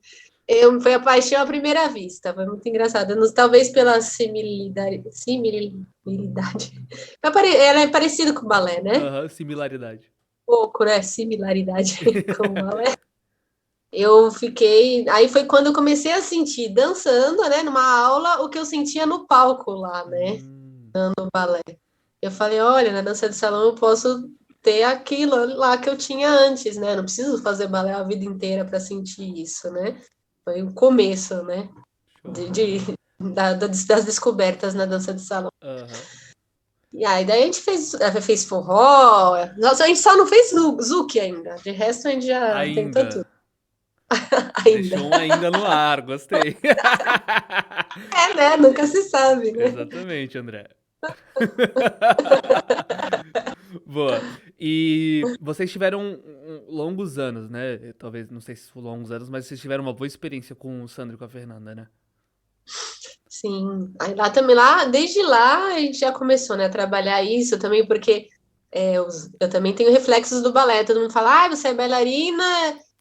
foi a paixão à primeira vista. Foi muito engraçado. Talvez pela similaridade. Ela é parecida com o balé, né? Similaridade. Pouco, né? Similaridade com o balé. Eu fiquei... Aí foi quando eu comecei a sentir, dançando, né, numa aula, o que eu sentia no palco lá, né? No balé. Eu falei, olha, na dança de salão eu posso ter aquilo lá que eu tinha antes, né? Não preciso fazer balé a vida inteira para sentir isso, né? Foi o começo, né? Das descobertas na dança de salão. E aí, daí a gente fez forró. Nossa, a gente só não fez Zouk ainda. De resto, a gente já tentou tudo. Deixou um ainda no ar, gostei. Né? Nunca se sabe, né? Exatamente, André. Boa. E vocês tiveram longos anos, né? Talvez, não sei se foram longos anos, mas vocês tiveram uma boa experiência com o Sandro e com a Fernanda, né? Sim. Aí desde lá, a gente já começou, né, a trabalhar isso também, porque eu também tenho reflexos do balé. Todo mundo fala, você é bailarina,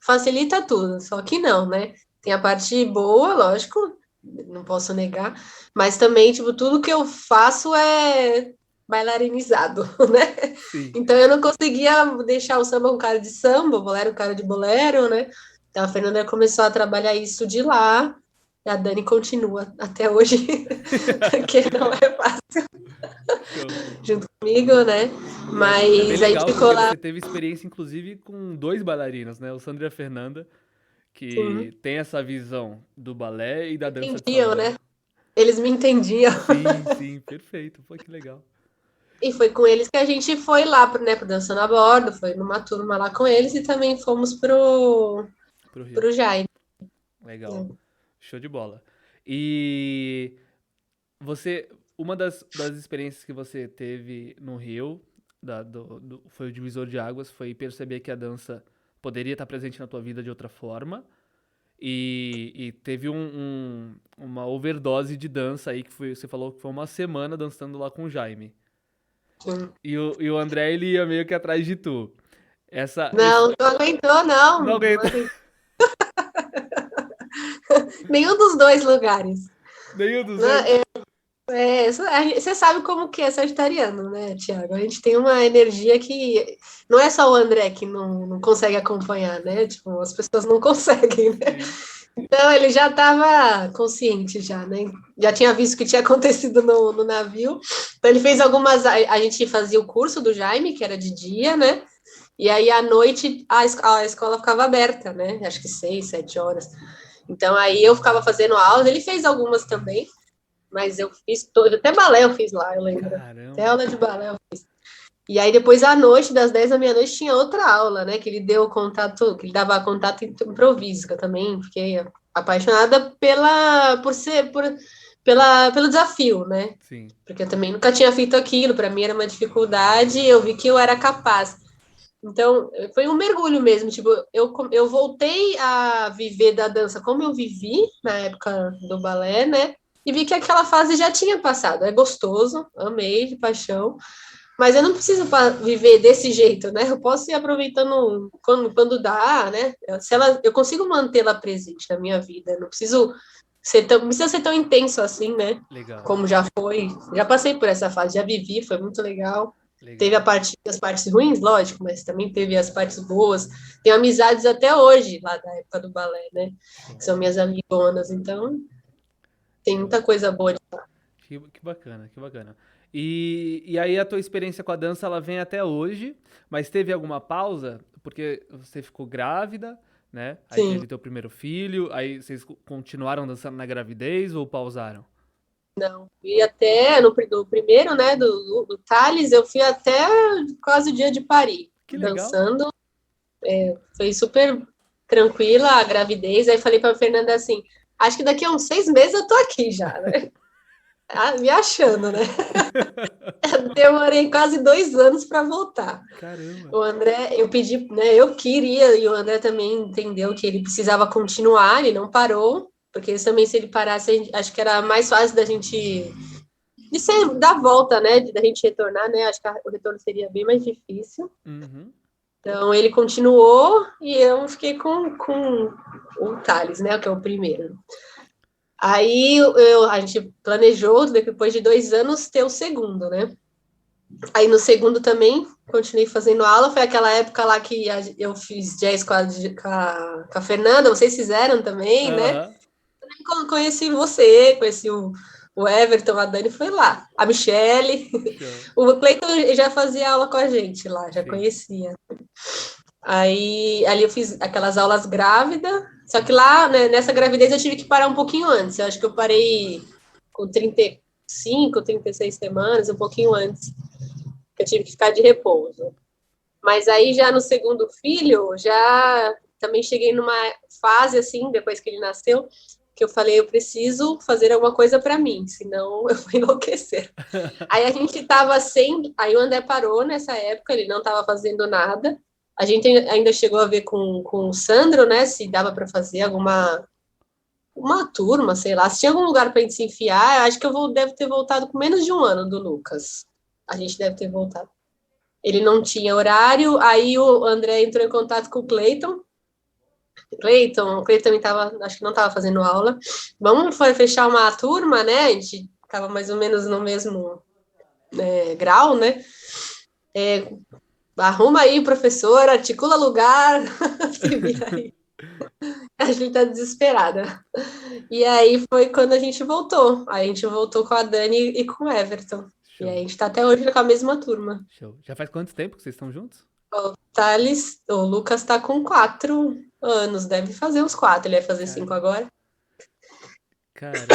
facilita tudo. Só que não, né? Tem a parte boa, lógico, não posso negar, mas também, tipo, tudo que eu faço é bailarinizado, né? Sim. Então eu não conseguia deixar o samba com cara de samba, o bolero com cara de bolero, né? Então a Fernanda começou a trabalhar isso de lá, E a Dani continua até hoje, porque não é fácil junto comigo, né? É bem Mas a gente legal ficou porque lá, você teve experiência, inclusive, com dois bailarinos, né? O Sandro e a Fernanda, assim, que tem essa visão do balé e da dança de entendiam, salão. né? Eles me entendiam. Sim, sim, perfeito. Pô, que legal. E foi com eles que a gente foi lá pro Dançando a Bordo, foi numa turma lá com eles e também fomos Pro Rio. pro Jaime. Legal. Show de bola. E você, uma das experiências que você teve no Rio, foi o divisor de águas, foi perceber que a dança poderia estar presente na tua vida de outra forma. E teve uma overdose de dança aí, você falou que foi uma semana dançando lá com o Jaime. Sim. E o André, ele ia meio que atrás de tu. Não, não aguentou, não. Não Não aguenta. aguentou. Nenhum dos dois lugares. Nenhum dos dois. Né? Você sabe como que é sagitariano, né, Tiago? A gente tem uma energia que não é só o André que não consegue acompanhar, né? Tipo, as pessoas não conseguem, né? Sim. Então ele já estava consciente já, né? Já tinha visto o que tinha acontecido no navio. Então ele fez algumas. A gente fazia o curso do Jaime, que era de dia, né? E aí à noite a escola ficava aberta, né? Acho que 6, 7 horas. Então aí eu ficava fazendo aulas, ele fez algumas também, mas eu fiz todo, até balé eu fiz lá, eu lembro. Até Caramba. aula de balé eu fiz. E aí depois à noite, das 10 da meia-noite, tinha outra aula, né? Que ele deu contato, que ele dava contato improviso, que eu também fiquei apaixonada pelo desafio, né? Sim. Porque eu também nunca tinha feito aquilo, para mim era uma dificuldade, eu vi que eu era capaz. Então, foi um mergulho mesmo, tipo, eu voltei a viver da dança como eu vivi na época do balé, né? E vi que aquela fase já tinha passado. É gostoso, amei de paixão, mas eu não preciso viver desse jeito, né? Eu posso ir aproveitando quando dá, né? Eu consigo mantê-la presente na minha vida, não preciso não precisa ser tão intenso assim, né? Legal. Como já foi, já passei por essa fase, já vivi, foi muito legal. Teve Legal. as partes ruins, lógico, mas também teve as partes boas. Tenho amizades até hoje, lá da época do balé, né? Show. Que são minhas amigonas, então tem Show. muita coisa boa. Que bacana, que bacana. E aí a tua experiência com a dança, ela vem até hoje, mas teve alguma pausa? Porque você ficou grávida, né? Aí Sim, teve teu primeiro filho, aí vocês continuaram dançando na gravidez ou pausaram? não. E até no primeiro, né, do Thales, eu fui até quase o dia de Paris, Que legal. dançando. Foi super tranquila a gravidez. Aí falei para a Fernanda assim: acho que daqui a uns 6 meses eu tô aqui já, né? Me achando, né? Demorei quase 2 anos para voltar. Caramba. O André, eu pedi, né? Eu queria, e o André também entendeu que ele precisava continuar, ele não parou, porque também, se ele parasse, acho que era mais fácil da gente dar volta, né? Da gente retornar, né? Acho que o retorno seria bem mais difícil. Uhum. Então ele continuou e eu fiquei com o Thales, né? Que é o primeiro. Aí a gente planejou, depois de 2 anos, ter o segundo, né? Aí no segundo também, continuei fazendo aula. Foi aquela época lá que eu fiz jazz com a Fernanda, vocês fizeram também, né? Aham. Conheci você, conheci o Everton, a Dani foi lá. A Michelle, Show. o Cleiton já fazia aula com a gente lá, já Sim. conhecia. Aí ali eu fiz aquelas aulas grávida, só que lá, né, nessa gravidez eu tive que parar um pouquinho antes. Eu acho que eu parei com 35, 36 semanas, um pouquinho antes, que eu tive que ficar de repouso. Mas aí já no segundo filho, já também cheguei numa fase assim, depois que ele nasceu, que eu falei, eu preciso fazer alguma coisa para mim, senão eu vou enlouquecer. Aí a gente estava sem, aí o André parou nessa época, ele não estava fazendo nada. A gente ainda chegou a ver com o Sandro, né, se dava para fazer uma turma, sei lá, se tinha algum lugar para a gente se enfiar. Eu acho que deve ter voltado com menos de um ano do Lucas. A gente deve ter voltado. Ele não tinha horário, aí o André entrou em contato com o Cleiton. O Cleiton também acho que não estava fazendo aula. Vamos fechar uma turma, né? A gente estava mais ou menos no mesmo grau, né? Arruma aí, professor, articula lugar, se vira aí. A Júlia tá desesperada. E aí foi quando a gente voltou. Aí a gente voltou com a Dani e com o Everton. E aí a Show, gente tá até hoje com a mesma turma. show. Já faz quanto tempo que vocês estão juntos? O Thales, o Lucas tá com 4 anos, deve fazer uns 4, ele vai fazer Cara, 5 agora. caramba,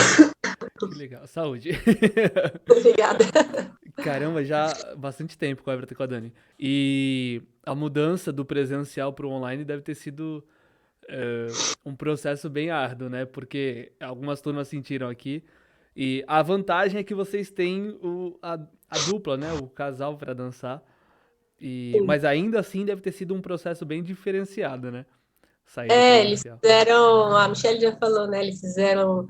que legal. Saúde. Obrigada. Caramba, já há bastante tempo com a Everton e com a Dani. E a mudança do presencial para o online deve ter sido é, um processo bem árduo, né? Porque algumas turmas sentiram aqui. E a vantagem é que vocês têm a dupla, né? O casal para dançar. Mas ainda assim deve ter sido um processo bem diferenciado, né? Sair do Eles presencial. fizeram, a Michelle já falou, né? Eles fizeram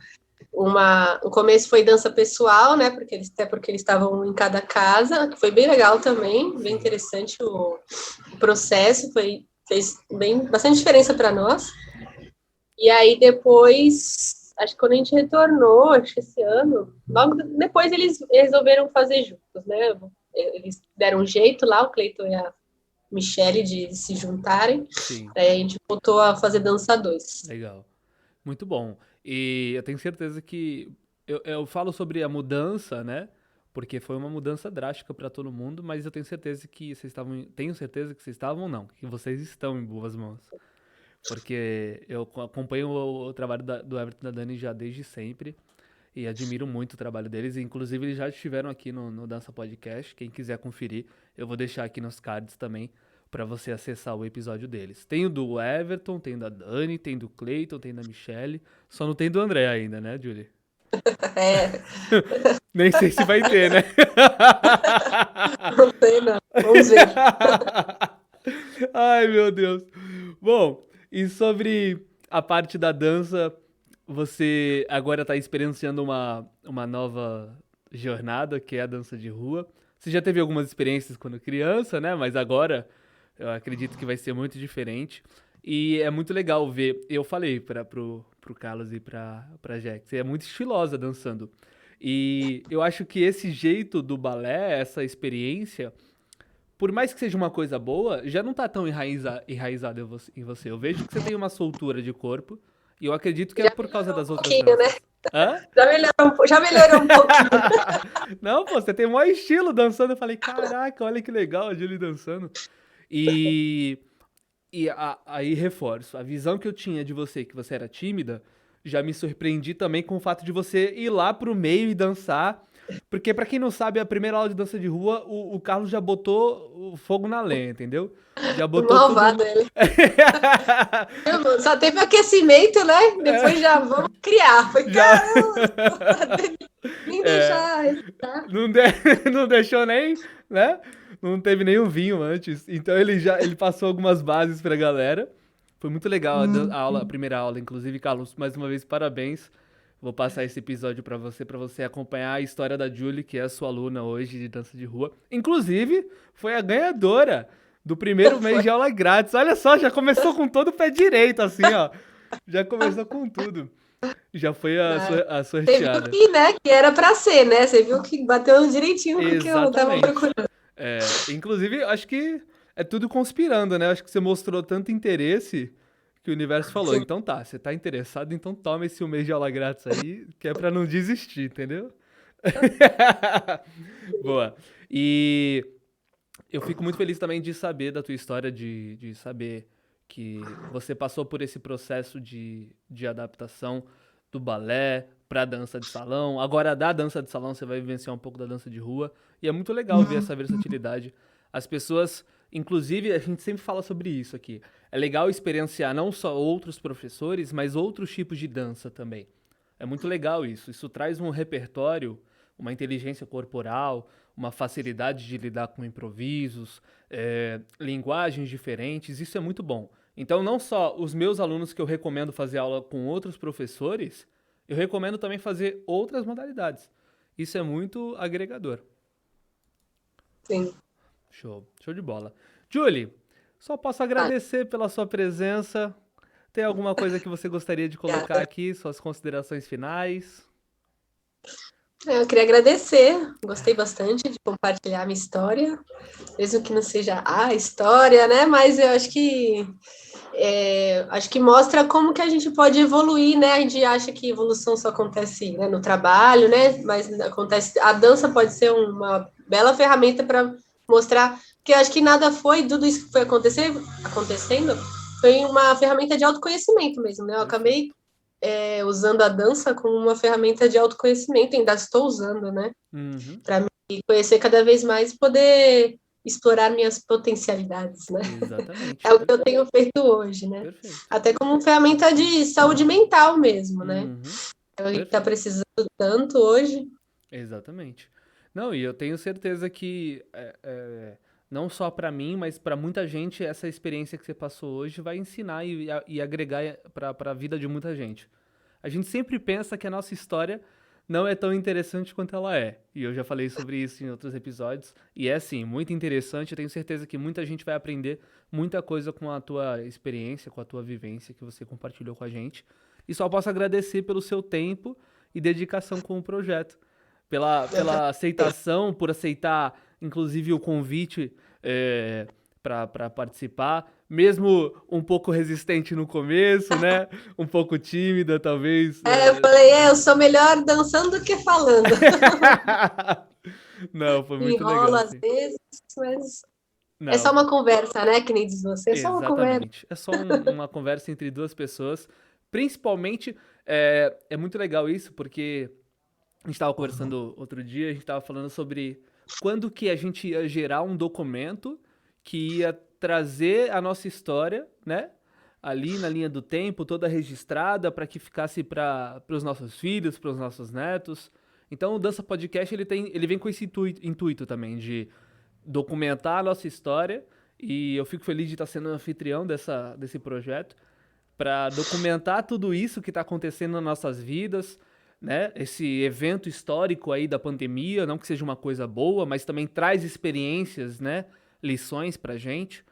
o começo foi dança pessoal, né? Até porque eles estavam em cada casa, que foi bem legal também, bem Sim, interessante o processo, fez bastante diferença para nós. E aí depois, acho que quando a gente retornou, acho que esse ano, logo depois eles resolveram fazer juntos, né? Eles deram um jeito lá, o Cleiton e a Michelle, de se juntarem. sim, Aí a gente voltou a fazer dança 2. legal. Muito bom. E eu tenho certeza que eu falo sobre a mudança, né? Porque foi uma mudança drástica para todo mundo, mas eu tenho certeza que vocês estavam, tenho certeza que vocês estavam não, que vocês estão em boas mãos. Porque eu acompanho o trabalho do Everton e da Dani já desde sempre e admiro muito o trabalho deles. Inclusive, eles já estiveram aqui no Dança Podcast. Quem quiser conferir, eu vou deixar aqui nos cards também para você acessar o episódio deles. Tem o do Everton, tem o da Dani, tem do Cleiton, tem da Michelle. Só não tem do André ainda, né, Julie? É, Nem sei se vai ter, né? não sei não. Vamos ver. Ai, meu Deus. Bom, e sobre a parte da dança, você agora está experienciando uma nova jornada, que é a dança de rua. Você já teve algumas experiências quando criança, né? Mas agora eu acredito que vai ser muito diferente. E é muito legal ver. Eu falei pro Carlos e pra Jax, é muito estilosa dançando. E eu acho que esse jeito do balé, essa experiência, por mais que seja uma coisa boa, já não tá tão enraizado em você. Eu vejo que você tem uma soltura de corpo, e eu acredito que é Já por causa melhorou das um outras pouquinho, né? danças. Hã? Já melhorou um pouquinho. Não, pô, você tem o maior estilo dançando. Eu falei, caraca, olha que legal a Julie dançando. E, aí reforço, a visão que eu tinha de você, que você era tímida, já me surpreendi também com o fato de você ir lá pro meio e dançar. Porque, pra quem não sabe, a primeira aula de dança de rua, o Carlos já botou o fogo na lenha, entendeu? Já O botou malvado tudo. ele. Só teve aquecimento, né? Depois já vamos criar. Foi Já. caramba! Nem É, deixar ele, tá? não deixou nem, né? Não teve nenhum vinho antes. Então ele passou algumas bases pra galera. Foi muito legal a primeira aula, inclusive, Carlos, mais uma vez, parabéns. Vou passar esse episódio pra você acompanhar a história da Julie, que é a sua aluna hoje de dança de rua. Inclusive, foi a ganhadora do primeiro mês de aula grátis. Olha só, já começou com todo o pé direito, assim, ó. Já começou com tudo. Já foi a Você viu sorteada. que, né, que era pra ser, né? Você viu que bateu direitinho porque eu tava Exatamente. procurando. É, inclusive, acho que é tudo conspirando, né? Acho que você mostrou tanto interesse que o universo falou, Sim. então tá, você tá interessado, então toma esse um mês de aula grátis aí, que é pra não desistir, entendeu? Boa. E eu fico muito feliz também de saber da tua história, de saber que você passou por esse processo de adaptação do balé pra dança de salão. Agora, da dança de salão, você vai vivenciar um pouco da dança de rua. E é muito legal ver essa versatilidade. As pessoas, inclusive, a gente sempre fala sobre isso aqui. É legal experienciar não só outros professores, mas outros tipos de dança também. É muito legal isso. Isso traz um repertório, uma inteligência corporal, uma facilidade de lidar com improvisos, linguagens diferentes. Isso é muito bom. Então, não só os meus alunos que eu recomendo fazer aula com outros professores, eu recomendo também fazer outras modalidades. Isso é muito agregador. Sim. Show. Show de bola. Julie, só posso agradecer pela sua presença. Tem alguma coisa que você gostaria de colocar aqui? Suas considerações finais? Eu queria agradecer, gostei bastante de compartilhar a minha história, mesmo que não seja a história, né? Mas eu acho que acho que mostra como que a gente pode evoluir, né? A gente acha que evolução só acontece, né, no trabalho, né? Mas acontece, a dança pode ser uma bela ferramenta para mostrar que eu acho que nada foi, tudo isso que foi acontecendo foi uma ferramenta de autoconhecimento mesmo, né? Eu acabei usando a dança como uma ferramenta de autoconhecimento, ainda estou usando, né? Uhum. Para me conhecer cada vez mais e poder explorar minhas potencialidades, né? Exatamente. É o que eu tenho feito hoje, né? Perfeito. Até como ferramenta de saúde mental mesmo, né? Uhum. A gente tá Perfeito. precisando tanto hoje. Exatamente. Não, e eu tenho certeza que não só pra mim, mas pra muita gente, essa experiência que você passou hoje vai ensinar e agregar pra vida de muita gente. A gente sempre pensa que a nossa história não é tão interessante quanto ela é. E eu já falei sobre isso em outros episódios. E é sim, muito interessante. Eu tenho certeza que muita gente vai aprender muita coisa com a tua experiência, com a tua vivência que você compartilhou com a gente. E só posso agradecer pelo seu tempo e dedicação com o projeto. Pela aceitação, por aceitar, inclusive, o convite para participar, mesmo um pouco resistente no começo, né? Um pouco tímida, talvez. Eu falei, eu sou melhor dançando do que falando. Não, foi muito legal, Enrola às assim. vezes, mas é só Não, uma conversa, né? Que nem diz você, é só uma conversa. exatamente. É só uma conversa entre duas pessoas. Principalmente, é muito legal isso, porque a gente estava conversando outro dia, a gente estava falando sobre quando que a gente ia gerar um documento que ia trazer a nossa história, né? Ali na linha do tempo, toda registrada, para que ficasse para os nossos filhos, para os nossos netos. Então, o Dança Podcast ele vem com esse intuito também de documentar a nossa história. E eu fico feliz de estar sendo anfitrião desse projeto para documentar tudo isso que está acontecendo nas nossas vidas, né? Esse evento histórico aí da pandemia, não que seja uma coisa boa, mas também traz experiências, né? Lições pra gente.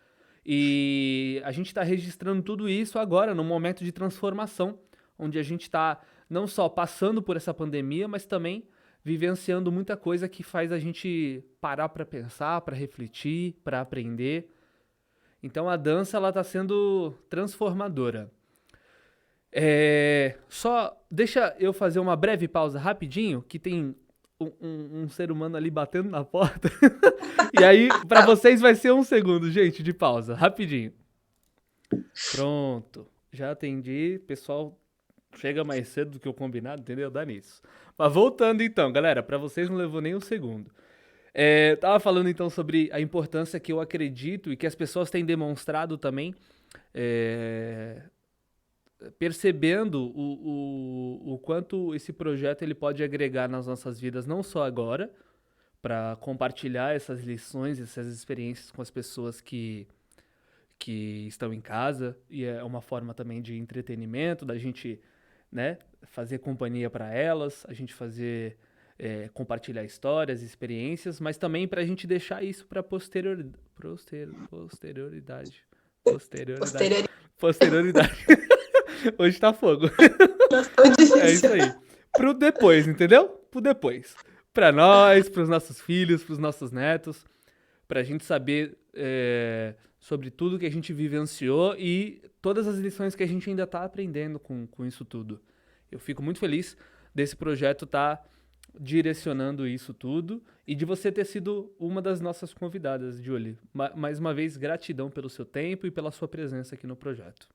E a gente está registrando tudo isso agora, num momento de transformação, onde a gente está não só passando por essa pandemia, mas também vivenciando muita coisa que faz a gente parar para pensar, para refletir, para aprender. Então a dança ela está sendo transformadora. Só deixa eu fazer uma breve pausa rapidinho, que tem um ser humano ali batendo na porta. E aí, pra vocês vai ser 1 segundo, gente, de pausa, rapidinho. Pronto, já atendi, pessoal chega mais cedo do que o combinado, entendeu? Dá nisso. Mas voltando então, galera, pra vocês não levou nem 1 segundo. Tava falando então sobre a importância que eu acredito e que as pessoas têm demonstrado também, é, percebendo o quanto esse projeto ele pode agregar nas nossas vidas, não só agora, para compartilhar essas lições, essas experiências com as pessoas que estão em casa, e é uma forma também de entretenimento, da gente, né, fazer companhia para elas, a gente fazer compartilhar histórias, experiências, mas também para a gente deixar isso para posterioridade. Posterior. Posterioridade. Hoje tá fogo. Tão É isso difícil. aí. Pro depois, entendeu? Pro depois. Pra nós, pros nossos filhos, pros nossos netos. Pra gente saber sobre tudo que a gente vivenciou e todas as lições que a gente ainda tá aprendendo com isso tudo. Eu fico muito feliz desse projeto tá direcionando isso tudo e de você ter sido uma das nossas convidadas, Julie. Mais uma vez, gratidão pelo seu tempo e pela sua presença aqui no projeto.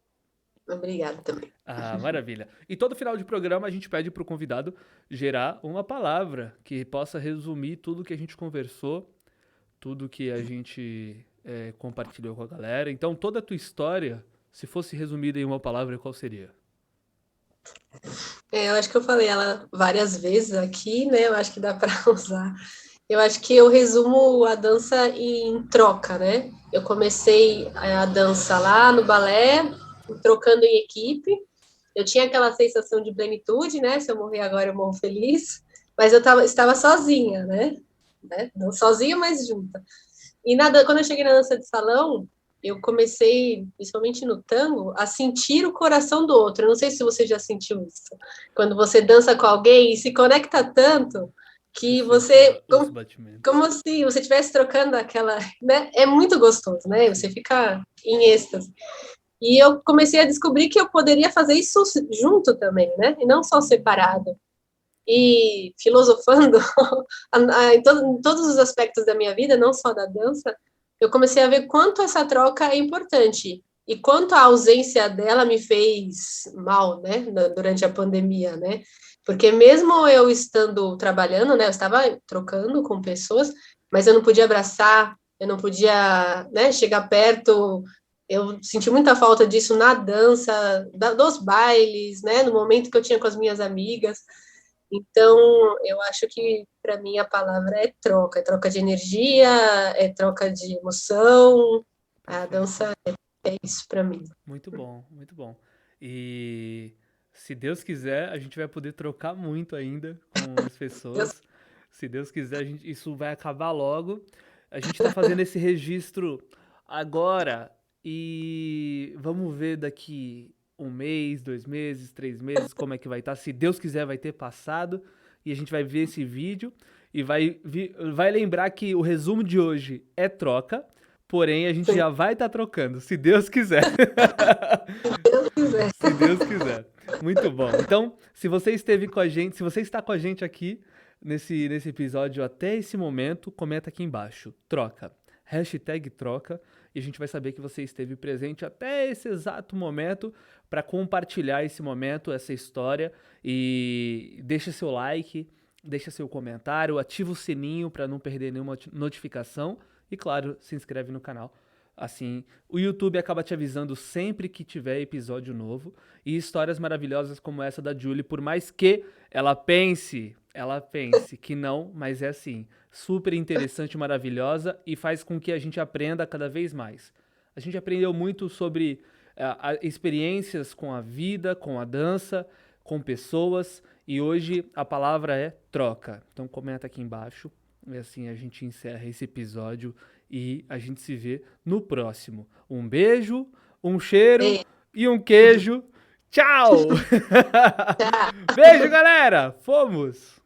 Obrigada também. Ah, maravilha. E todo final de programa a gente pede pro convidado gerar uma palavra que possa resumir tudo que a gente conversou, tudo que a gente compartilhou com a galera. Então, toda a tua história, se fosse resumida em uma palavra, qual seria? Eu acho que eu falei ela várias vezes aqui, né? Eu acho que dá para usar. Eu acho que eu resumo a dança em troca, né? Eu comecei a dança lá no balé, trocando em equipe. Eu tinha aquela sensação de plenitude, né? Se eu morrer agora, eu morro feliz. Mas eu estava sozinha, né? Não sozinha, mas junta. E quando eu cheguei na dança de salão, eu comecei, principalmente no tango, a sentir o coração do outro. Eu não sei se você já sentiu isso. Quando você dança com alguém e se conecta tanto que você, como se você estivesse trocando aquela, né? É muito gostoso, né? Você fica em êxtase. E eu comecei a descobrir que eu poderia fazer isso junto também, né? E não só separado. E filosofando em todos os aspectos da minha vida, não só da dança, eu comecei a ver quanto essa troca é importante e quanto a ausência dela me fez mal, né, durante a pandemia, né? Porque mesmo eu estando trabalhando, né, eu estava trocando com pessoas, mas eu não podia abraçar, eu não podia, né, chegar perto. Eu senti muita falta disso na dança, dos bailes, né, no momento que eu tinha com as minhas amigas. Então, eu acho que para mim a palavra é troca de energia, é troca de emoção. A Perfeito. dança é isso para mim. Muito bom, muito bom. E se Deus quiser, a gente vai poder trocar muito ainda com as pessoas. Se Deus quiser, isso vai acabar logo. A gente tá fazendo esse registro agora e vamos ver daqui um mês, 2 meses, 3 meses, como é que vai estar. Se Deus quiser, vai ter passado e a gente vai ver esse vídeo e vai lembrar que o resumo de hoje é troca. Porém, a gente já vai estar trocando, se Deus quiser. Se Deus quiser. Muito bom. Então, se você esteve com a gente, se você está com a gente aqui nesse episódio até esse momento, comenta aqui embaixo. Troca. Hashtag troca. E a gente vai saber que você esteve presente até esse exato momento para compartilhar esse momento, essa história. E deixa seu like, deixa seu comentário, ativa o sininho para não perder nenhuma notificação. E claro, se inscreve no canal. Assim, o YouTube acaba te avisando sempre que tiver episódio novo. E histórias maravilhosas como essa da Julie, por mais que ela pense que não, mas é assim, super interessante, maravilhosa e faz com que a gente aprenda cada vez mais. A gente aprendeu muito sobre experiências com a vida, com a dança, com pessoas. E hoje a palavra é troca. Então comenta aqui embaixo. E assim a gente encerra esse episódio e a gente se vê no próximo. Um beijo, um cheiro e um queijo. Tchau! Beijo, galera! Fomos!